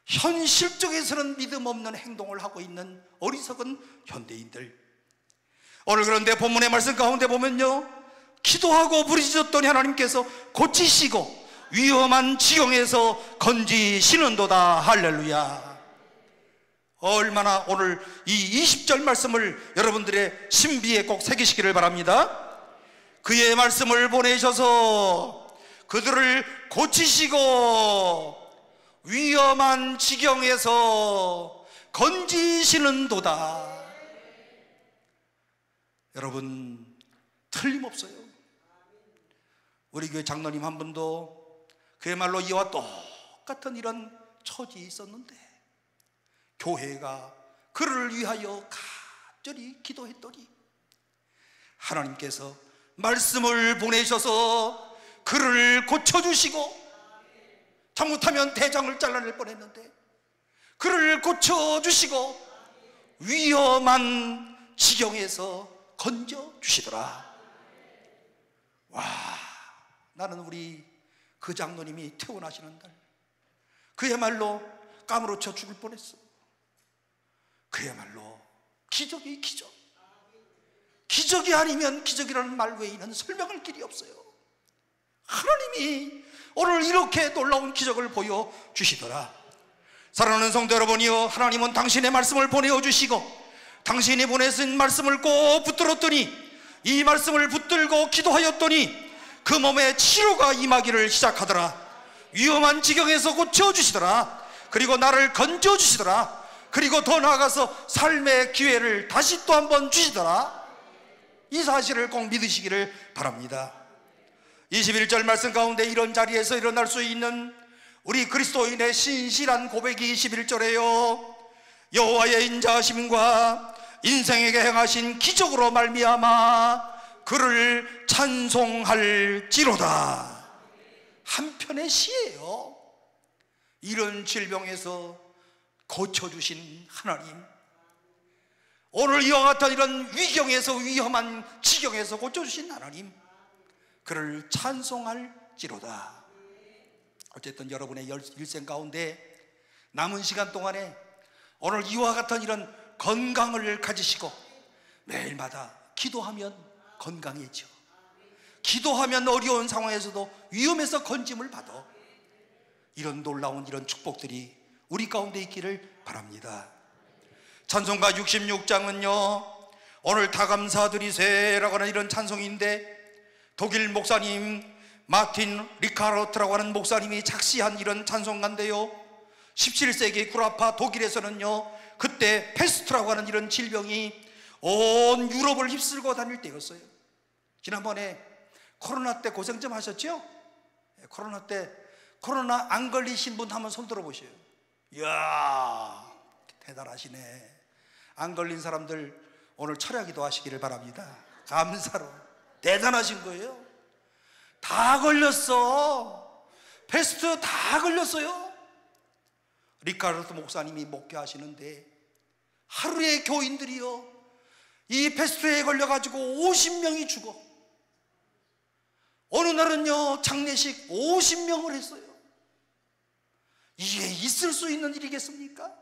현실적에서는 믿음 없는 행동을 하고 있는 어리석은 현대인들. 오늘 그런데 본문의 말씀 가운데 보면요, 기도하고 부르짖었더니 하나님께서 고치시고 위험한 지경에서 건지시는도다. 할렐루야. 얼마나 오늘 이 20절 말씀을 여러분들의 신비에 꼭 새기시기를 바랍니다. 그의 말씀을 보내셔서 그들을 고치시고 위험한 지경에서 건지시는도다. 여러분 틀림없어요. 우리 교회 장로님 한 분도 그야말로 이와 똑같은 이런 처지에 있었는데 교회가 그를 위하여 간절히 기도했더니 하나님께서 말씀을 보내셔서 그를 고쳐주시고, 잘못하면 대장을 잘라낼 뻔했는데 그를 고쳐주시고 위험한 지경에서 건져주시더라. 와, 나는 우리 그 장로님이 퇴원하시는 날 그야말로 까무러쳐 죽을 뻔했어. 그야말로 기적이 기적. 기적이 아니면 기적이라는 말 외에는 설명할 길이 없어요. 하나님이 오늘 이렇게 놀라운 기적을 보여주시더라. 사랑하는 성도 여러분이요, 하나님은 당신의 말씀을 보내어주시고 당신이 보내신 말씀을 꼭 붙들었더니, 이 말씀을 붙들고 기도하였더니 그 몸에 치료가 임하기를 시작하더라. 위험한 지경에서 고쳐주시더라. 그리고 나를 건져주시더라. 그리고 더 나아가서 삶의 기회를 다시 또 한번 주시더라. 이 사실을 꼭 믿으시기를 바랍니다. 21절 말씀 가운데 이런 자리에서 일어날 수 있는 우리 그리스도인의 신실한 고백이 21절에요, 여호와의 인자하심과 인생에게 행하신 기적으로 말미암아 그를 찬송할지로다. 한편의 시예요. 이런 질병에서 고쳐주신 하나님, 오늘 이와 같은 이런 위경에서, 위험한 지경에서 고쳐주신 하나님, 그를 찬송할지로다. 어쨌든 여러분의 일생 가운데 남은 시간 동안에 오늘 이와 같은 이런 건강을 가지시고 매일마다 기도하면 건강해져. 기도하면 어려운 상황에서도 위험에서 건짐을 받아. 이런 놀라운 이런 축복들이 우리 가운데 있기를 바랍니다. 찬송가 66장은요 오늘 다 감사드리세라고 하는 이런 찬송인데, 독일 목사님 마틴 리카르트라고 하는 목사님이 작시한 이런 찬송가인데요, 17세기 구라파 독일에서는요 그때 페스트라고 하는 이런 질병이 온 유럽을 휩쓸고 다닐 때였어요. 지난번에 코로나 때 고생 좀 하셨죠? 코로나 때 코로나 안 걸리신 분 한번 손 들어보세요. 이야 대단하시네. 안 걸린 사람들 오늘 철야기도 하시기를 바랍니다. 감사로. 대단하신 거예요. 다 걸렸어. 패스트 다 걸렸어요. 리카르트 목사님이 목회하시는데 하루에 교인들이요 이 패스트에 걸려가지고 50명이 죽어. 어느 날은요 장례식 50명을 했어요. 이게 있을 수 있는 일이겠습니까?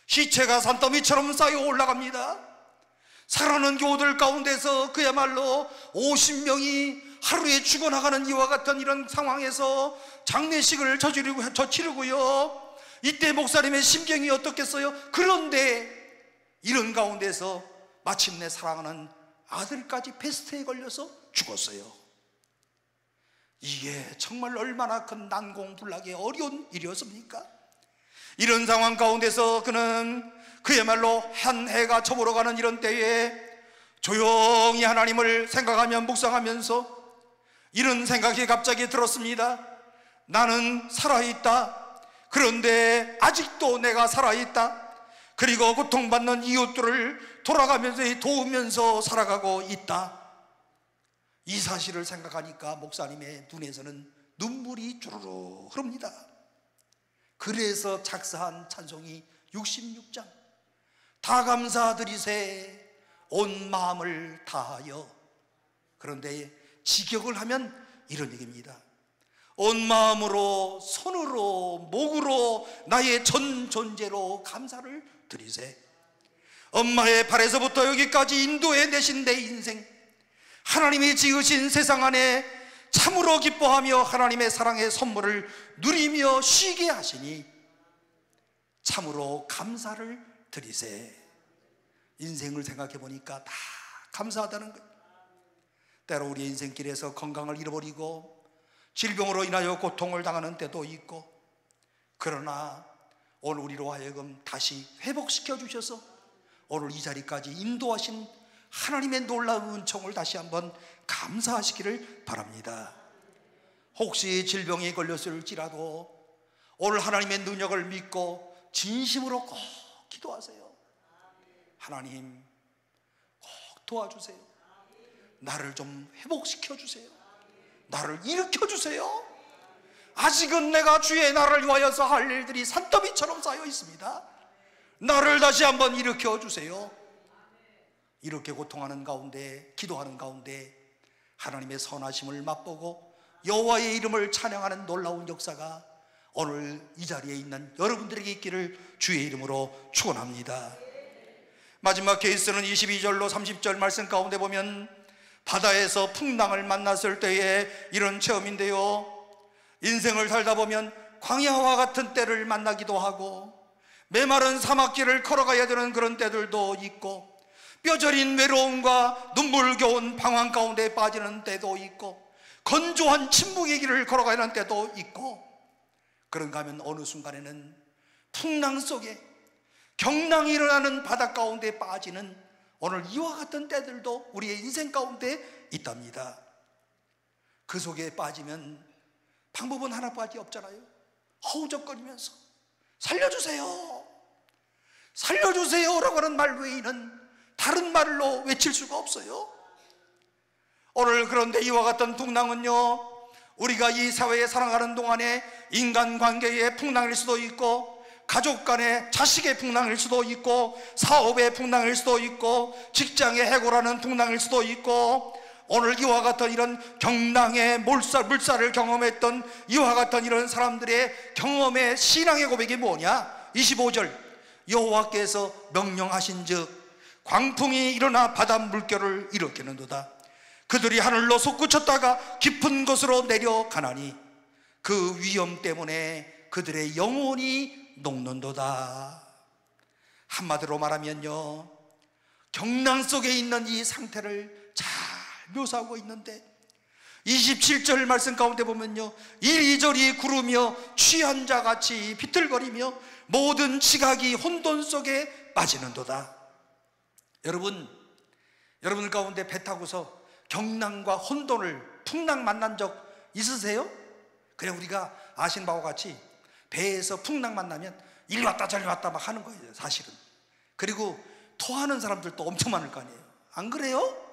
시체가 산더미처럼 쌓여 올라갑니다. 사랑하는 교우들 가운데서 그야말로 50명이 하루에 죽어나가는 이와 같은 이런 상황에서 장례식을 치르고요. 이때 목사님의 심경이 어떻겠어요? 그런데 이런 가운데서 마침내 사랑하는 아들까지 패스트에 걸려서 죽었어요. 이게 정말 얼마나 큰 난공불락의 어려운 일이었습니까? 이런 상황 가운데서 그는 그야말로 한 해가 저물어가는 이런 때에 조용히 하나님을 생각하며 묵상하면서 이런 생각이 갑자기 들었습니다. 나는 살아있다. 그런데 아직도 내가 살아있다. 그리고 고통받는 이웃들을 돌아가면서 도우면서 살아가고 있다. 이 사실을 생각하니까 목사님의 눈에서는 눈물이 주르르 흐릅니다. 그래서 작사한 찬송이 66장 다 감사드리세 온 마음을 다하여. 그런데 직역을 하면 이런 얘기입니다. 온 마음으로 손으로 목으로 나의 전 존재로 감사를 드리세. 엄마의 발에서부터 여기까지 인도해 내신 내 인생, 하나님이 지으신 세상 안에 참으로 기뻐하며 하나님의 사랑의 선물을 누리며 쉬게 하시니 참으로 감사를 드리세. 인생을 생각해 보니까 다 감사하다는 거예요. 때로 우리 인생길에서 건강을 잃어버리고 질병으로 인하여 고통을 당하는 때도 있고, 그러나 오늘 우리로 하여금 다시 회복시켜 주셔서 오늘 이 자리까지 인도하신 하나님의 놀라운 은총을 다시 한번 감사하시기를 바랍니다. 혹시 질병에 걸렸을지라도 오늘 하나님의 능력을 믿고 진심으로 꼭 기도하세요. 하나님 꼭 도와주세요. 나를 좀 회복시켜 주세요. 나를 일으켜 주세요. 아직은 내가 주의 나라를 위하여서 할 일들이 산더미처럼 쌓여 있습니다. 나를 다시 한번 일으켜 주세요. 이렇게 고통하는 가운데, 기도하는 가운데 하나님의 선하심을 맛보고 여호와의 이름을 찬양하는 놀라운 역사가 오늘 이 자리에 있는 여러분들에게 있기를 주의 이름으로 축원합니다. 마지막 케이스는 22절로 30절 말씀 가운데 보면 바다에서 풍랑을 만났을 때의 이런 체험인데요, 인생을 살다 보면 광야와 같은 때를 만나기도 하고 메마른 사막길을 걸어가야 되는 그런 때들도 있고 뼈저린 외로움과 눈물겨운 방황 가운데 빠지는 때도 있고 건조한 침묵의 길을 걸어가야 하는 때도 있고, 그런가 하면 어느 순간에는 풍랑 속에 경랑이 일어나는 바다 가운데 빠지는 오늘 이와 같은 때들도 우리의 인생 가운데 있답니다. 그 속에 빠지면 방법은 하나밖에 없잖아요. 허우적거리면서 살려주세요, 살려주세요라고 하는 말 외에는 다른 말로 외칠 수가 없어요. 오늘 그런데 이와 같은 풍랑은요, 우리가 이 사회에 살아가는 동안에 인간관계의 풍랑일 수도 있고 가족 간의 자식의 풍랑일 수도 있고 사업의 풍랑일 수도 있고 직장의 해고라는 풍랑일 수도 있고, 오늘 이와 같은 이런 경랑의 물살을 경험했던 이와 같은 이런 사람들의 경험의 신앙의 고백이 뭐냐? 25절 여호와께서 명령하신즉 광풍이 일어나 바다 물결을 일으키는도다. 그들이 하늘로 솟구쳤다가 깊은 곳으로 내려가나니 그 위험 때문에 그들의 영혼이 녹는도다. 한마디로 말하면요, 경랑 속에 있는 이 상태를 잘 묘사하고 있는데 27절 말씀 가운데 보면요, 이리저리 구르며 취한 자같이 비틀거리며 모든 지각이 혼돈 속에 빠지는도다. 여러분 가운데 배 타고서 경랑과 혼돈을 풍랑 만난 적 있으세요? 그냥 우리가 아시는 바와 같이 배에서 풍랑 만나면 이리 왔다 저리 왔다 막 하는 거예요, 사실은. 그리고 토하는 사람들도 엄청 많을 거 아니에요. 안 그래요?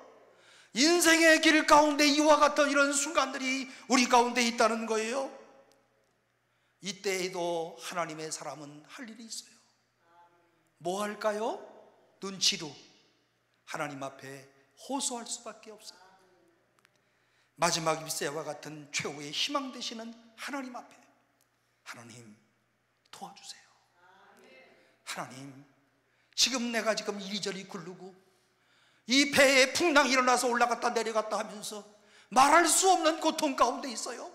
인생의 길 가운데 이와 같은 이런 순간들이 우리 가운데 있다는 거예요. 이때에도 하나님의 사람은 할 일이 있어요. 뭐 할까요? 눈치로 하나님 앞에 호소할 수밖에 없어요. 마지막 입새와 같은 최후의 희망 되시는 하나님 앞에, 하나님 도와주세요. 하나님, 지금 내가 이리저리 굴르고 이 배에 풍랑이 일어나서 올라갔다 내려갔다 하면서 말할 수 없는 고통 가운데 있어요.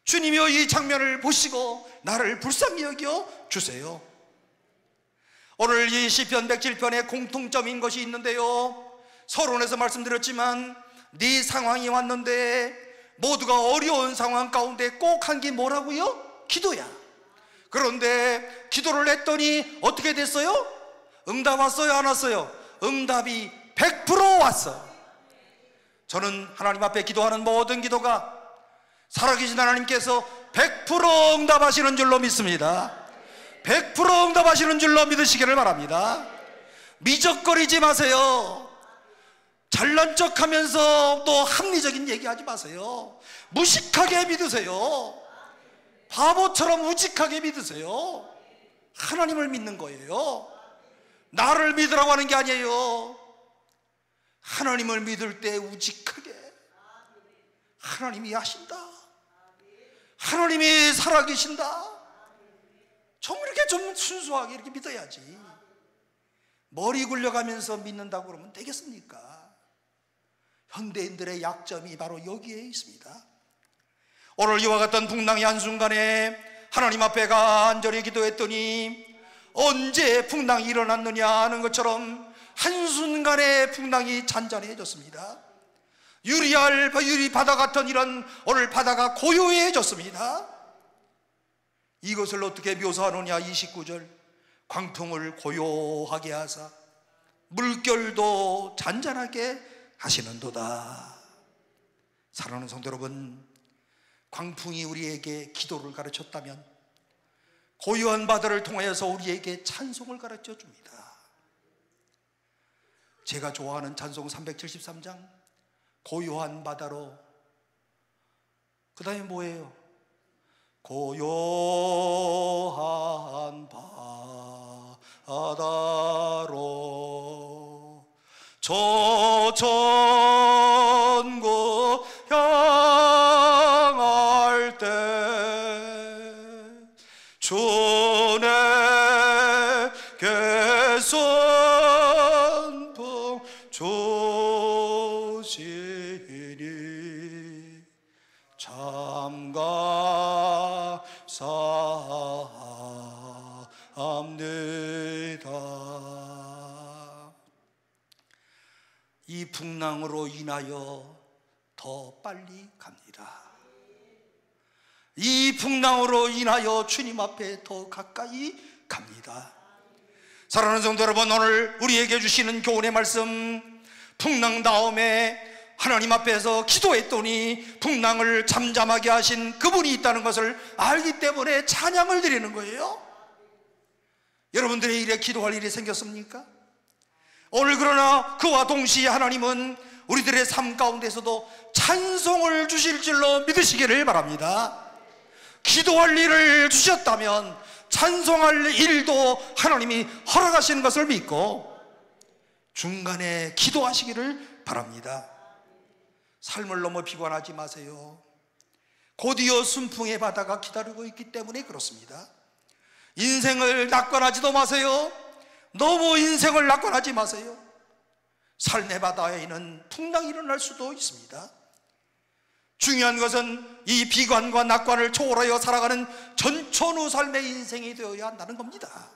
주님이여, 이 장면을 보시고 나를 불쌍히 여겨 주세요. 오늘 이 시편 107편의 공통점인 것이 있는데요, 서론에서 말씀드렸지만 네 상황이 왔는데 모두가 어려운 상황 가운데 꼭 한 게 뭐라고요? 기도야. 그런데 기도를 했더니 어떻게 됐어요? 응답 왔어요, 안 왔어요? 응답이 100% 왔어. 저는 하나님 앞에 기도하는 모든 기도가 살아계신 하나님께서 100% 응답하시는 줄로 믿습니다. 100% 응답하시는 줄로 믿으시기를 바랍니다. 미적거리지 마세요. 잘난 척하면서 또 합리적인 얘기하지 마세요. 무식하게 믿으세요. 바보처럼 우직하게 믿으세요. 하나님을 믿는 거예요. 나를 믿으라고 하는 게 아니에요. 하나님을 믿을 때 우직하게, 하나님이 하신다, 하나님이 살아계신다, 좀 이렇게 좀 순수하게 이렇게 믿어야지. 머리 굴려가면서 믿는다고 그러면 되겠습니까? 현대인들의 약점이 바로 여기에 있습니다. 오늘 이와 같은 풍랑의 한순간에 하나님 앞에 간절히 기도했더니 언제 풍랑이 일어났느냐 하는 것처럼 한순간에 풍랑이 잔잔해졌습니다. 유리 바다 같은 이런 오늘 바다가 고요해졌습니다. 이것을 어떻게 묘사하느냐, 29절, 광풍을 고요하게 하사 물결도 잔잔하게 하시는도다. 사랑하는 성도 여러분, 광풍이 우리에게 기도를 가르쳤다면 고요한 바다를 통하여서 우리에게 찬송을 가르쳐 줍니다. 제가 좋아하는 찬송 373장, 고요한 바다로, 그 다음에 뭐예요? 고요한 바다로 저 천국 향할 때 주 내게 선풍 주시니 참 감사합니다. 이 풍랑으로 인하여 더 빨리 갑니다. 이 풍랑으로 인하여 주님 앞에 더 가까이 갑니다. 사랑하는 성도 여러분, 오늘 우리에게 주시는 교훈의 말씀, 풍랑 다음에 하나님 앞에서 기도했더니 풍랑을 잠잠하게 하신 그분이 있다는 것을 알기 때문에 찬양을 드리는 거예요. 여러분들의 일에 기도할 일이 생겼습니까? 오늘 그러나 그와 동시에 하나님은 우리들의 삶 가운데서도 찬송을 주실 줄로 믿으시기를 바랍니다. 기도할 일을 주셨다면 찬송할 일도 하나님이 허락하시는 것을 믿고 중간에 기도하시기를 바랍니다. 삶을 너무 비관하지 마세요. 곧이어 순풍의 바다가 기다리고 있기 때문에 그렇습니다. 인생을 낙관하지도 마세요. 너무 인생을 낙관하지 마세요. 삶의 바다에는 풍랑이 일어날 수도 있습니다. 중요한 것은 이 비관과 낙관을 초월하여 살아가는 전천후 삶의 인생이 되어야 한다는 겁니다.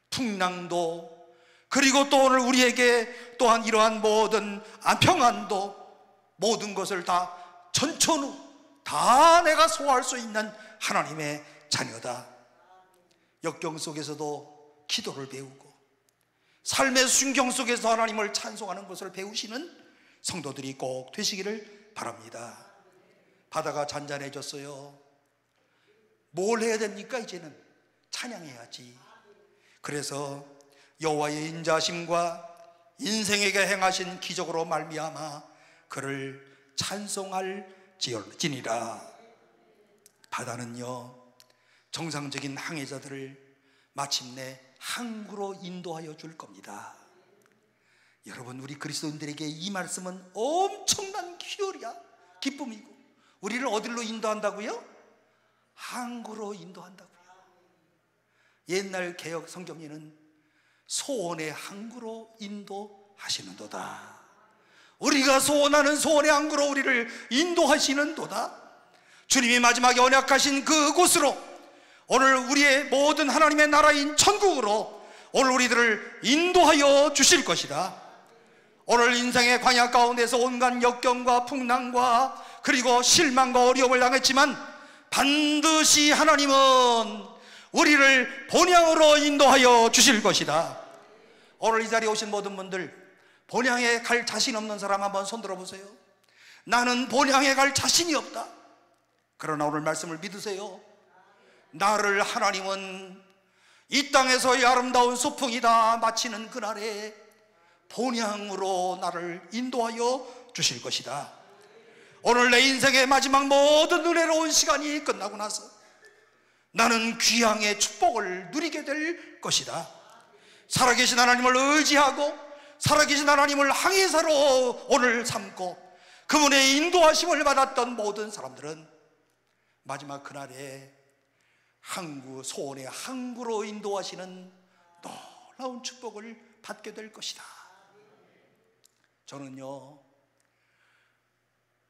풍랑도, 그리고 또 오늘 우리에게 또한 이러한 모든 평안도, 모든 것을 다 전천후 다 내가 소화할 수 있는 하나님의 자녀다. 역경 속에서도 기도를 배우고 삶의 순경 속에서 하나님을 찬송하는 것을 배우시는 성도들이 꼭 되시기를 바랍니다. 바다가 잔잔해졌어요. 뭘 해야 됩니까? 이제는 찬양해야지. 그래서 여호와의 인자심과 인생에게 행하신 기적으로 말미암아 그를 찬송할지니라. 바다는요, 정상적인 항해자들을 마침내 항구로 인도하여 줄 겁니다. 여러분, 우리 그리스도인들에게 이 말씀은 엄청난 희열이야, 기쁨이고, 우리를 어디로 인도한다고요? 항구로 인도한다고요. 옛날 개혁 성경에는 소원의 항구로 인도하시는도다. 우리가 소원하는 소원의 항구로 우리를 인도하시는도다. 주님이 마지막에 언약하신 그곳으로, 오늘 우리의 모든 하나님의 나라인 천국으로 오늘 우리들을 인도하여 주실 것이다. 오늘 인생의 광야 가운데서 온갖 역경과 풍랑과 그리고 실망과 어려움을 당했지만 반드시 하나님은 우리를 본향으로 인도하여 주실 것이다. 오늘 이 자리에 오신 모든 분들, 본향에 갈 자신 없는 사람 한번 손 들어보세요. 나는 본향에 갈 자신이 없다. 그러나 오늘 말씀을 믿으세요. 나를 하나님은 이 땅에서의 아름다운 소풍이다 마치는 그날에 본향으로 나를 인도하여 주실 것이다. 오늘 내 인생의 마지막 모든 은혜로운 시간이 끝나고 나서 나는 귀향의 축복을 누리게 될 것이다. 살아계신 하나님을 의지하고 살아계신 하나님을 항해사로 오늘 삼고 그분의 인도하심을 받았던 모든 사람들은 마지막 그날에 항구, 소원의 항구로 인도하시는 놀라운 축복을 받게 될 것이다. 저는요,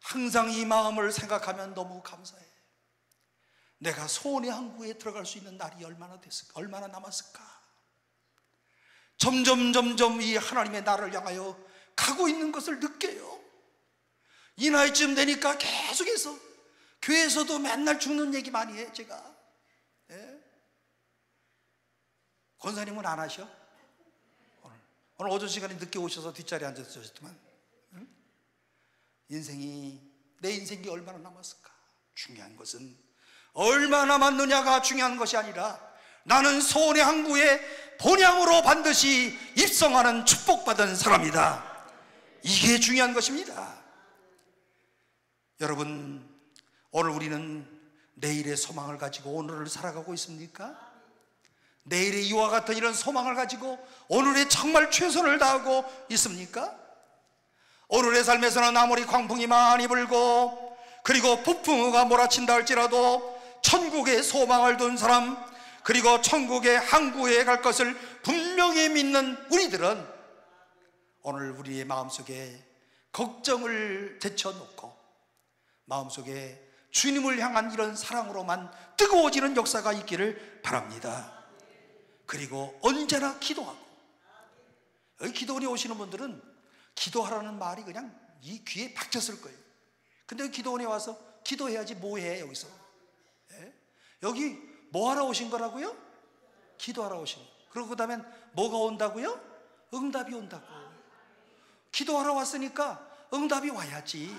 항상 이 마음을 생각하면 너무 감사해. 내가 소원의 항구에 들어갈 수 있는 날이 얼마나 됐을까? 얼마나 남았을까? 점점 이 하나님의 나라를 향하여 가고 있는 것을 느껴요. 이 나이쯤 되니까 계속해서 교회에서도 맨날 죽는 얘기 많이 해. 제가 권사님은 안 하셔? 오늘 오전 시간에 늦게 오셔서 뒷자리에 앉아있었지만 내 인생이 얼마나 남았을까? 중요한 것은 얼마 남았느냐가 중요한 것이 아니라 나는 소원의 항구에 본향으로 반드시 입성하는 축복받은 사람이다. 이게 중요한 것입니다. 여러분, 오늘 우리는 내일의 소망을 가지고 오늘을 살아가고 있습니까? 내일의 이와 같은 이런 소망을 가지고 오늘에 정말 최선을 다하고 있습니까? 오늘의 삶에서는 아무리 광풍이 많이 불고 그리고 폭풍우가 몰아친다 할지라도 천국의 소망을 둔 사람, 그리고 천국의 항구에 갈 것을 분명히 믿는 우리들은 오늘 우리의 마음속에 걱정을 제쳐놓고 마음속에 주님을 향한 이런 사랑으로만 뜨거워지는 역사가 있기를 바랍니다. 그리고 언제나 기도하고, 여기 기도원에 오시는 분들은 기도하라는 말이 그냥 이 귀에 박혔을 거예요. 근데 기도원에 와서 기도해야지 뭐해 여기서? 여기 뭐하러 오신 거라고요? 기도하러 오신 거. 그리고 그 다음엔 뭐가 온다고요? 응답이 온다고. 기도하러 왔으니까 응답이 와야지.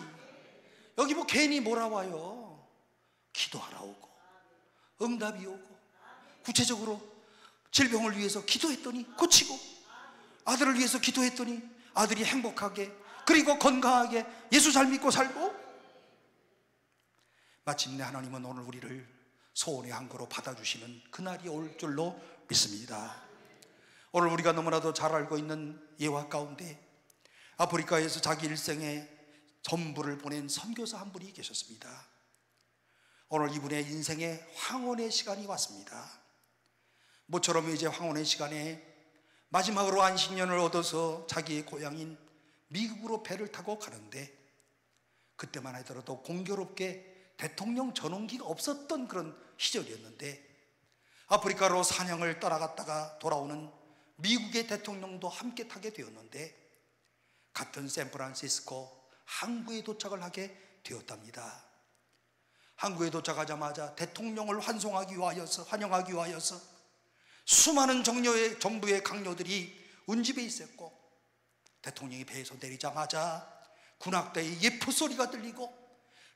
여기 뭐 괜히 몰아와요. 기도하러 오고 응답이 오고, 구체적으로 질병을 위해서 기도했더니 고치고, 아들을 위해서 기도했더니 아들이 행복하게 그리고 건강하게 예수 잘 믿고 살고, 마침내 하나님은 오늘 우리를 소원의 항구로 받아주시는 그날이 올 줄로 믿습니다. 오늘 우리가 너무나도 잘 알고 있는 예화 가운데 아프리카에서 자기 일생의 전부를 보낸 선교사 한 분이 계셨습니다. 오늘 이분의 인생의 황혼의 시간이 왔습니다. 모처럼 이제 황혼의 시간에 마지막으로 안식년을 얻어서 자기의 고향인 미국으로 배를 타고 가는데, 그때만 하더라도 공교롭게 대통령 전용기가 없었던 그런 시절이었는데 아프리카로 사냥을 떠나갔다가 돌아오는 미국의 대통령도 함께 타게 되었는데 같은 샌프란시스코 항구에 도착을 하게 되었답니다. 항구에 도착하자마자 대통령을 환송하기 위하여서 수많은 정부의 강요들이 운집해 있었고, 대통령이 배에서 내리자마자 군악대의 예포 소리가 들리고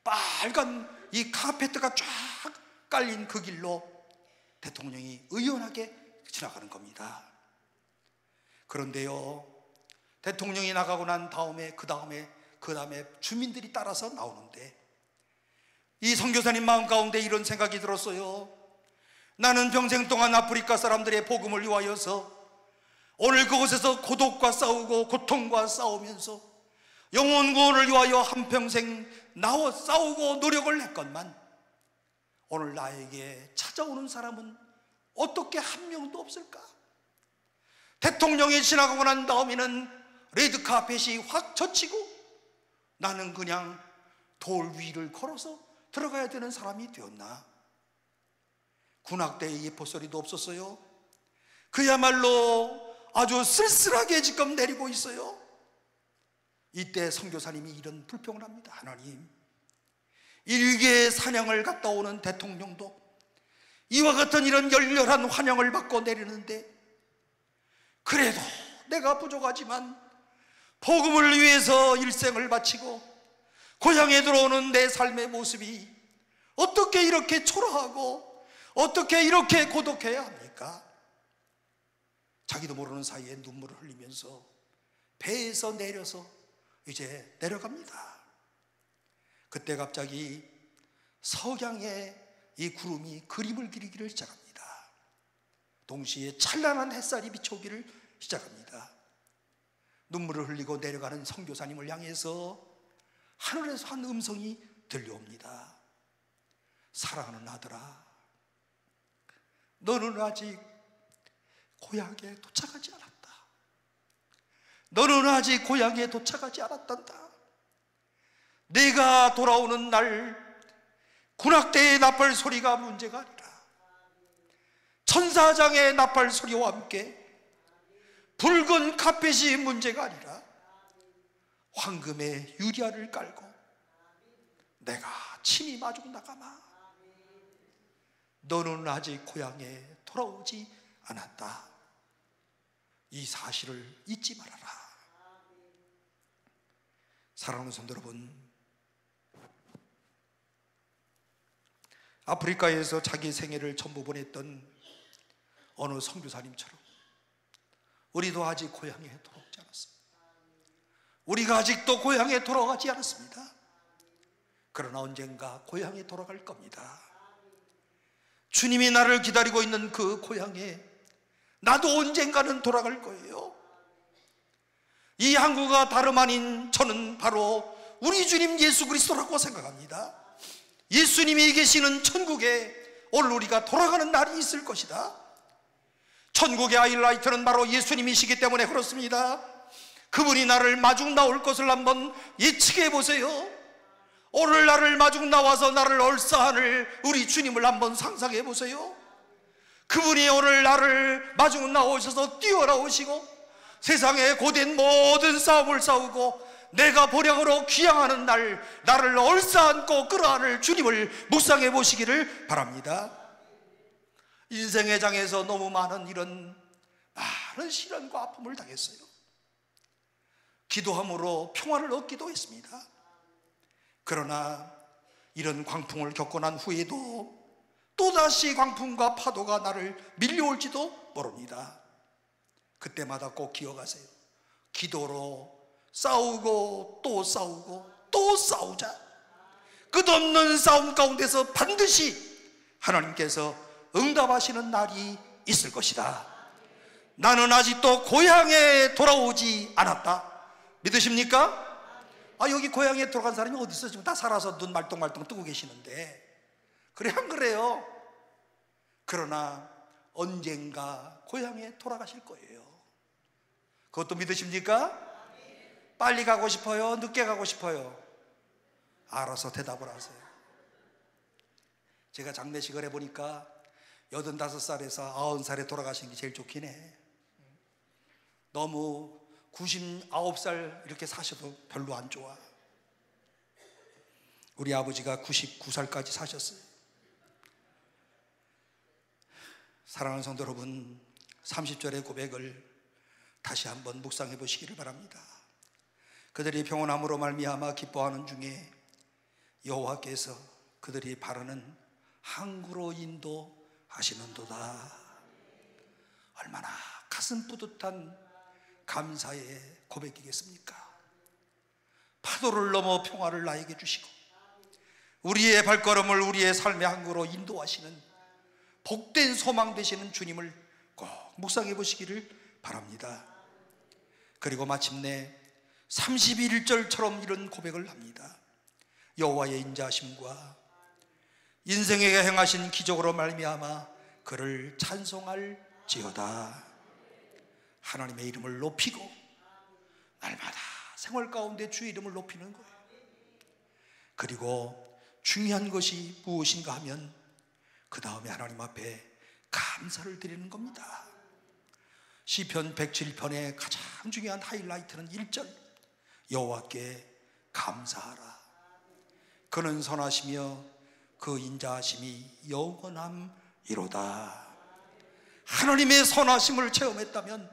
빨간 이 카페트가 쫙 깔린 그 길로 대통령이 의연하게 지나가는 겁니다. 그런데요, 대통령이 나가고 난 다음에 그 다음에 주민들이 따라서 나오는데 이 선교사님 마음 가운데 이런 생각이 들었어요. 나는 평생 동안 아프리카 사람들의 복음을 위하여서 오늘 그곳에서 고독과 싸우고 고통과 싸우면서 영혼 구원을 위하여 한평생 나와 싸우고 노력을 했건만 오늘 나에게 찾아오는 사람은 어떻게 한 명도 없을까? 대통령이 지나가고 난 다음에는 레드카펫이 확 젖히고 나는 그냥 돌 위를 걸어서 들어가야 되는 사람이 되었나? 군악대의 예포소리도 없었어요. 그야말로 아주 쓸쓸하게 지금 내리고 있어요. 이때 선교사님이 이런 불평을 합니다. 하나님, 일개 사냥을 갔다 오는 대통령도 이와 같은 이런 열렬한 환영을 받고 내리는데, 그래도 내가 부족하지만 복음을 위해서 일생을 바치고 고향에 들어오는 내 삶의 모습이 어떻게 이렇게 초라하고 어떻게 이렇게 고독해야 합니까? 자기도 모르는 사이에 눈물을 흘리면서 배에서 내려서 이제 내려갑니다. 그때 갑자기 석양에 이 구름이 그림을 그리기를 시작합니다. 동시에 찬란한 햇살이 비춰오기를 시작합니다. 눈물을 흘리고 내려가는 선교사님을 향해서 하늘에서 한 음성이 들려옵니다. 사랑하는 아들아, 너는 아직 고향에 도착하지 않았다. 너는 아직 고향에 도착하지 않았단다. 내가 돌아오는 날 군악대의 나팔 소리가 문제가 아니라 천사장의 나팔 소리와 함께 붉은 카펫이 문제가 아니라 황금의 유리알을 깔고 내가 침이 마중 나가마 너는 아직 고향에 돌아오지 않았다. 이 사실을 잊지 말아라. 사랑하는 성도 여러분, 아프리카에서 자기 생애를 전부 보냈던 어느 선교사님처럼 우리도 아직 고향에 돌아오지 않았습니다. 우리가 아직도 고향에 돌아가지 않았습니다. 그러나 언젠가 고향에 돌아갈 겁니다. 주님이 나를 기다리고 있는 그 고향에 나도 언젠가는 돌아갈 거예요. 이 항구가 다름 아닌 저는 바로 우리 주님 예수 그리스도라고 생각합니다. 예수님이 계시는 천국에 오늘 우리가 돌아가는 날이 있을 것이다. 천국의 하이라이트는 바로 예수님이시기 때문에 그렇습니다. 그분이 나를 마중 나올 것을 한번 예측해 보세요. 오늘 나를 마중 나와서 나를 얼싸하는 우리 주님을 한번 상상해 보세요. 그분이 오늘 나를 마중 나오셔서 뛰어나오시고 세상의 고된 모든 싸움을 싸우고 내가 보령으로 귀향하는 날 나를 얼싸안고 끌어안을 주님을 묵상해 보시기를 바랍니다. 인생의 장에서 너무 많은 이런 많은 시련과 아픔을 당했어요. 기도함으로 평화를 얻기도 했습니다. 그러나 이런 광풍을 겪고 난 후에도 또다시 광풍과 파도가 나를 밀려올지도 모릅니다. 그때마다 꼭 기억하세요. 기도로 싸우고 또 싸우고 또 싸우자. 끝없는 싸움 가운데서 반드시 하나님께서 응답하시는 날이 있을 것이다. 나는 아직도 고향에 돌아오지 않았다. 믿으십니까? 여기 고향에 돌아간 사람이 어디 있어? 지금 다 살아서 눈 말똥말똥 뜨고 계시는데. 그래 안 그래요? 그러나 언젠가 고향에 돌아가실 거예요. 그것도 믿으십니까? 빨리 가고 싶어요? 늦게 가고 싶어요? 알아서 대답을 하세요. 제가 장례식을 해보니까 85살에서 90살에 돌아가신 게 제일 좋긴 해. 너무 99살 이렇게 사셔도 별로 안 좋아. 우리 아버지가 99살까지 사셨어요. 사랑하는 성도 여러분, 30절의 고백을 다시 한번 묵상해 보시기를 바랍니다. 그들이 평온함으로 말미암아 기뻐하는 중에 여호와께서 그들이 바르는 항구로 인도하시는도다. 얼마나 가슴 뿌듯한 감사의 고백이겠습니까? 파도를 넘어 평화를 나에게 주시고 우리의 발걸음을 우리의 삶의 항구로 인도하시는 복된 소망 되시는 주님을 꼭 묵상해 보시기를 바랍니다. 그리고 마침내 31절처럼 이런 고백을 합니다. 여호와의 인자하심과 인생에게 행하신 기적으로 말미암아 그를 찬송할지어다. 하나님의 이름을 높이고 날마다 생활 가운데 주의 이름을 높이는 거예요. 그리고 중요한 것이 무엇인가 하면 그 다음에 하나님 앞에 감사를 드리는 겁니다. 시편 107편의 가장 중요한 하이라이트는 1절, 여호와께 감사하라. 그는 선하시며 그 인자하심이 영원함이로다. 하나님의 선하심을 체험했다면,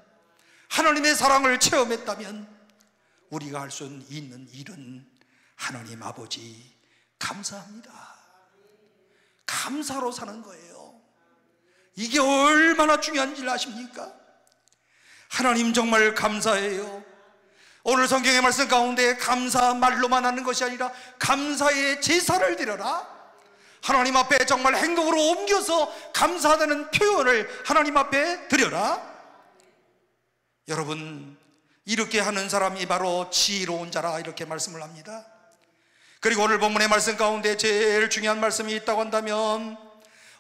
하나님의 사랑을 체험했다면 우리가 할 수 있는 일은 하나님 아버지 감사합니다. 감사로 사는 거예요. 이게 얼마나 중요한 줄 아십니까? 하나님 정말 감사해요. 오늘 성경의 말씀 가운데 감사 말로만 하는 것이 아니라 감사의 제사를 드려라. 하나님 앞에 정말 행동으로 옮겨서 감사하다는 표현을 하나님 앞에 드려라. 여러분, 이렇게 하는 사람이 바로 지혜로운 자라, 이렇게 말씀을 합니다. 그리고 오늘 본문의 말씀 가운데 제일 중요한 말씀이 있다고 한다면,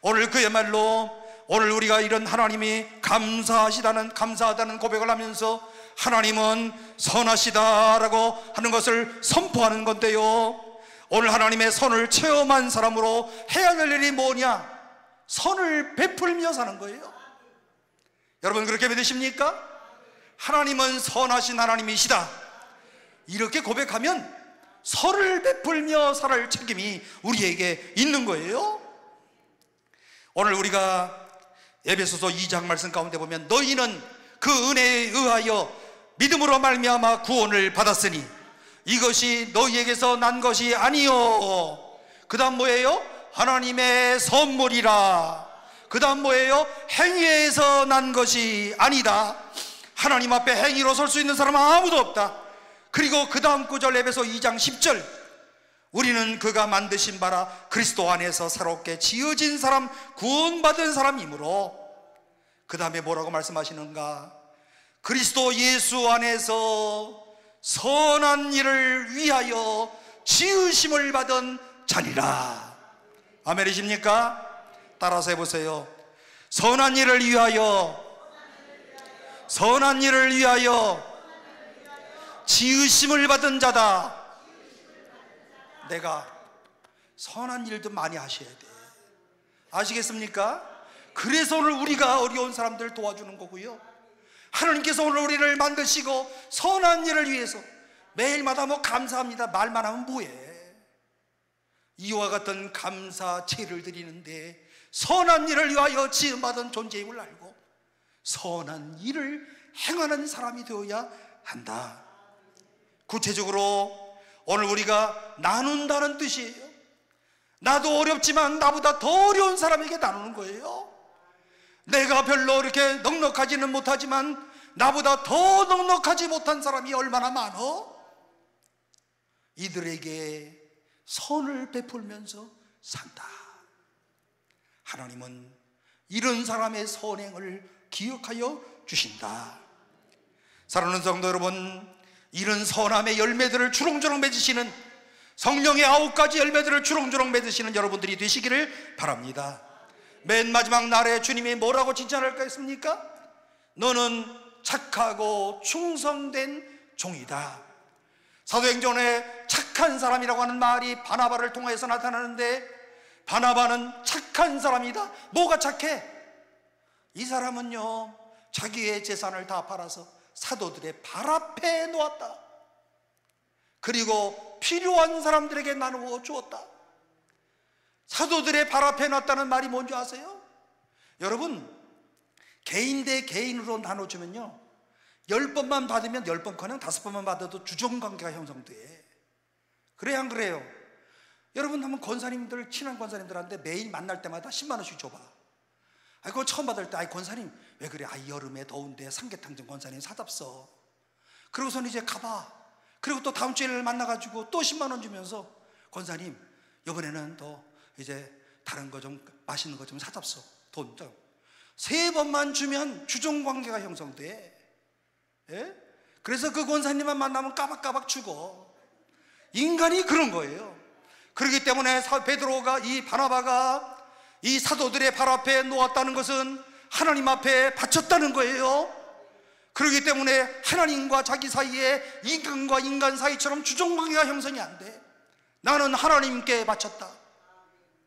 오늘 그야말로 오늘 우리가 이런 하나님이 감사하다는 고백을 하면서 하나님은 선하시다라고 하는 것을 선포하는 건데요, 오늘 하나님의 선을 체험한 사람으로 해야 될 일이 뭐냐? 선을 베풀며 사는 거예요. 여러분, 그렇게 믿으십니까? 하나님은 선하신 하나님이시다, 이렇게 고백하면 선을 베풀며 살아갈 책임이 우리에게 있는 거예요. 오늘 우리가 에베소서 2장 말씀 가운데 보면, 너희는 그 은혜에 의하여 믿음으로 말미암아 구원을 받았으니 이것이 너희에게서 난 것이 아니요, 그 다음 뭐예요? 하나님의 선물이라. 그 다음 뭐예요? 행위에서 난 것이 아니다. 하나님 앞에 행위로 설 수 있는 사람은 아무도 없다. 그리고 그 다음 구절 에베소 2장 10절, 우리는 그가 만드신 바라 그리스도 안에서 새롭게 지어진 사람, 구원받은 사람이므로, 그 다음에 뭐라고 말씀하시는가? 그리스도 예수 안에서 선한 일을 위하여 지으심을 받은 자니라. 아멘이십니까? 따라서 해보세요. 선한 일을 위하여, 선한 일을 위하여 지으심을 받은 자다. 내가 선한 일도 많이 하셔야 돼. 아시겠습니까? 그래서 오늘 우리가 어려운 사람들 도와주는 거고요, 하나님께서 오늘 우리를 만드시고 선한 일을 위해서 매일마다 감사합니다 말만 하면 뭐해? 이와 같은 감사체를 드리는데, 선한 일을 위하여 지음받은 존재임을 알고 선한 일을 행하는 사람이 되어야 한다. 구체적으로 오늘 우리가 나눈다는 뜻이에요. 나도 어렵지만 나보다 더 어려운 사람에게 나누는 거예요. 내가 별로 이렇게 넉넉하지는 못하지만 나보다 더 넉넉하지 못한 사람이 얼마나 많어? 이들에게 선을 베풀면서 산다. 하나님은 이런 사람의 선행을 기억하여 주신다. 사랑하는 성도 여러분, 이런 선함의 열매들을 주렁주렁 맺으시는, 성령의 9가지 열매들을 주렁주렁 맺으시는 여러분들이 되시기를 바랍니다. 맨 마지막 날에 주님이 뭐라고 칭찬할까 했습니까? 너는 착하고 충성된 종이다. 사도행전에 착한 사람이라고 하는 말이 바나바를 통해서 나타나는데, 바나바는 착한 사람이다. 뭐가 착해? 이 사람은요, 자기의 재산을 다 팔아서 사도들의 발 앞에 놓았다. 그리고 필요한 사람들에게 나누어 주었다. 사도들의 발 앞에 놨다는 말이 뭔지 아세요? 여러분, 개인 대 개인으로 나눠주면요, 10번만 받으면 10번커녕 5번만 받아도 주종관계가 형성돼. 그래야 안 그래요? 여러분, 한번 권사님들, 친한 권사님들한테 매일 만날 때마다 10만 원씩 줘봐. 그거 처음 받을 때, 권사님 왜 그래? 여름에 더운데 삼계탕 좀 권사님 사잡서. 그러고선 이제 가봐. 그리고 또 다음 주에 만나가지고 또 10만 원 주면서, 권사님 이번에는 더 이제 다른 거 좀, 맛있는 거 좀 사잡서. 돈 좀. 3번만 주면 주종관계가 형성돼. 예? 그래서 그 권사님만 만나면 까박까박 주고. 인간이 그런 거예요. 그렇기 때문에 베드로가, 이 바나바가 이 사도들의 발 앞에 놓았다는 것은 하나님 앞에 바쳤다는 거예요. 그렇기 때문에 하나님과 자기 사이에 인간과 인간 사이처럼 주종관계가 형성이 안 돼. 나는 하나님께 바쳤다.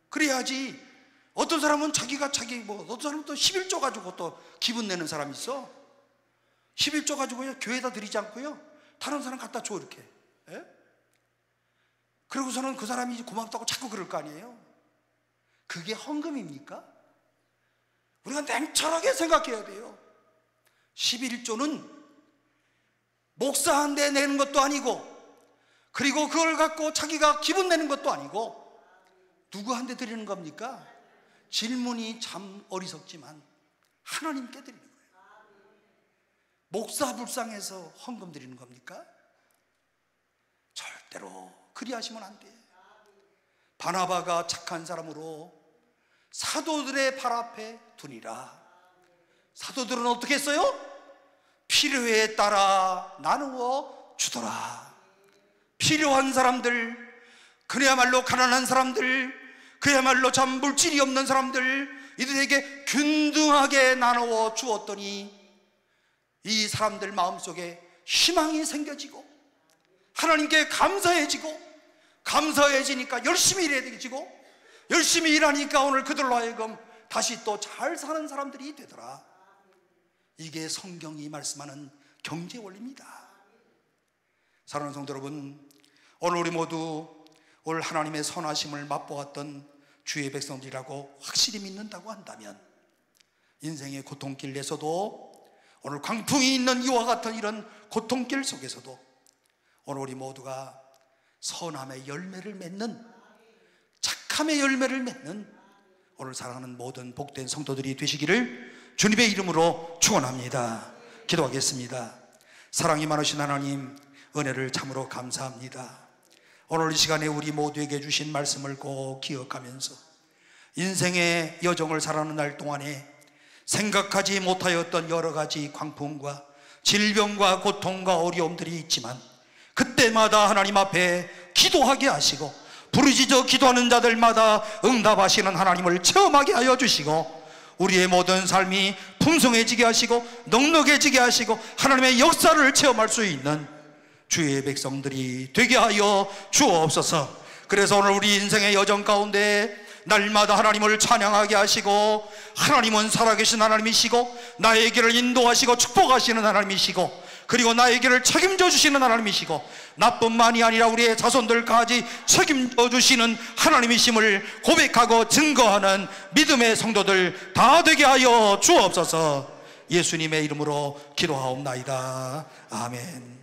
그래야지. 어떤 사람은 자기가 어떤 사람은 또 11조 가지고 또 기분 내는 사람이 있어. 11조 가지고요 교회에다 드리지 않고요 다른 사람 갖다 줘 이렇게. 예? 그러고서는 그 사람이 고맙다고 자꾸 그럴 거 아니에요. 그게 헌금입니까? 우리가 냉철하게 생각해야 돼요. 11조는 목사한테 내는 것도 아니고, 그리고 그걸 갖고 자기가 기분 내는 것도 아니고, 누구한테 드리는 겁니까? 질문이 참 어리석지만 하나님께 드리는 거예요. 목사 불쌍해서 헌금 드리는 겁니까? 절대로 그리하시면 안 돼요. 바나바가 착한 사람으로 사도들의 발 앞에 두니라. 사도들은 어떻게 했어요? 필요에 따라 나누어 주더라. 필요한 사람들, 그야말로 가난한 사람들, 그야말로 참 물질이 없는 사람들, 이들에게 균등하게 나누어 주었더니 이 사람들 마음속에 희망이 생겨지고 하나님께 감사해지니까 열심히 일해지고, 열심히 일하니까 오늘 그들로 하여금 다시 또 잘 사는 사람들이 되더라. 이게 성경이 말씀하는 경제 원리입니다. 사랑하는 성도 여러분, 오늘 우리 모두 올 하나님의 선하심을 맛보았던 주의 백성들이라고 확실히 믿는다고 한다면, 인생의 고통길에서도, 오늘 광풍이 있는 이와 같은 이런 고통길 속에서도 오늘 우리 모두가 선함의 열매를 맺는, 착함의 열매를 맺는 오늘 사랑하는 모든 복된 성도들이 되시기를 주님의 이름으로 축원합니다. 기도하겠습니다. 사랑이 많으신 하나님, 은혜를 참으로 감사합니다. 오늘 이 시간에 우리 모두에게 주신 말씀을 꼭 기억하면서 인생의 여정을 살아가는 날 동안에 생각하지 못하였던 여러 가지 광풍과 질병과 고통과 어려움들이 있지만, 그때마다 하나님 앞에 기도하게 하시고 부르짖어 기도하는 자들마다 응답하시는 하나님을 체험하게 하여 주시고, 우리의 모든 삶이 풍성해지게 하시고 넉넉해지게 하시고 하나님의 역사를 체험할 수 있는 주의 백성들이 되게 하여 주옵소서. 그래서 오늘 우리 인생의 여정 가운데 날마다 하나님을 찬양하게 하시고, 하나님은 살아계신 하나님이시고 나의 길을 인도하시고 축복하시는 하나님이시고, 그리고 나의 길을 책임져 주시는 하나님이시고, 나뿐만이 아니라 우리의 자손들까지 책임져 주시는 하나님이심을 고백하고 증거하는 믿음의 성도들 다 되게 하여 주옵소서. 예수님의 이름으로 기도하옵나이다. 아멘.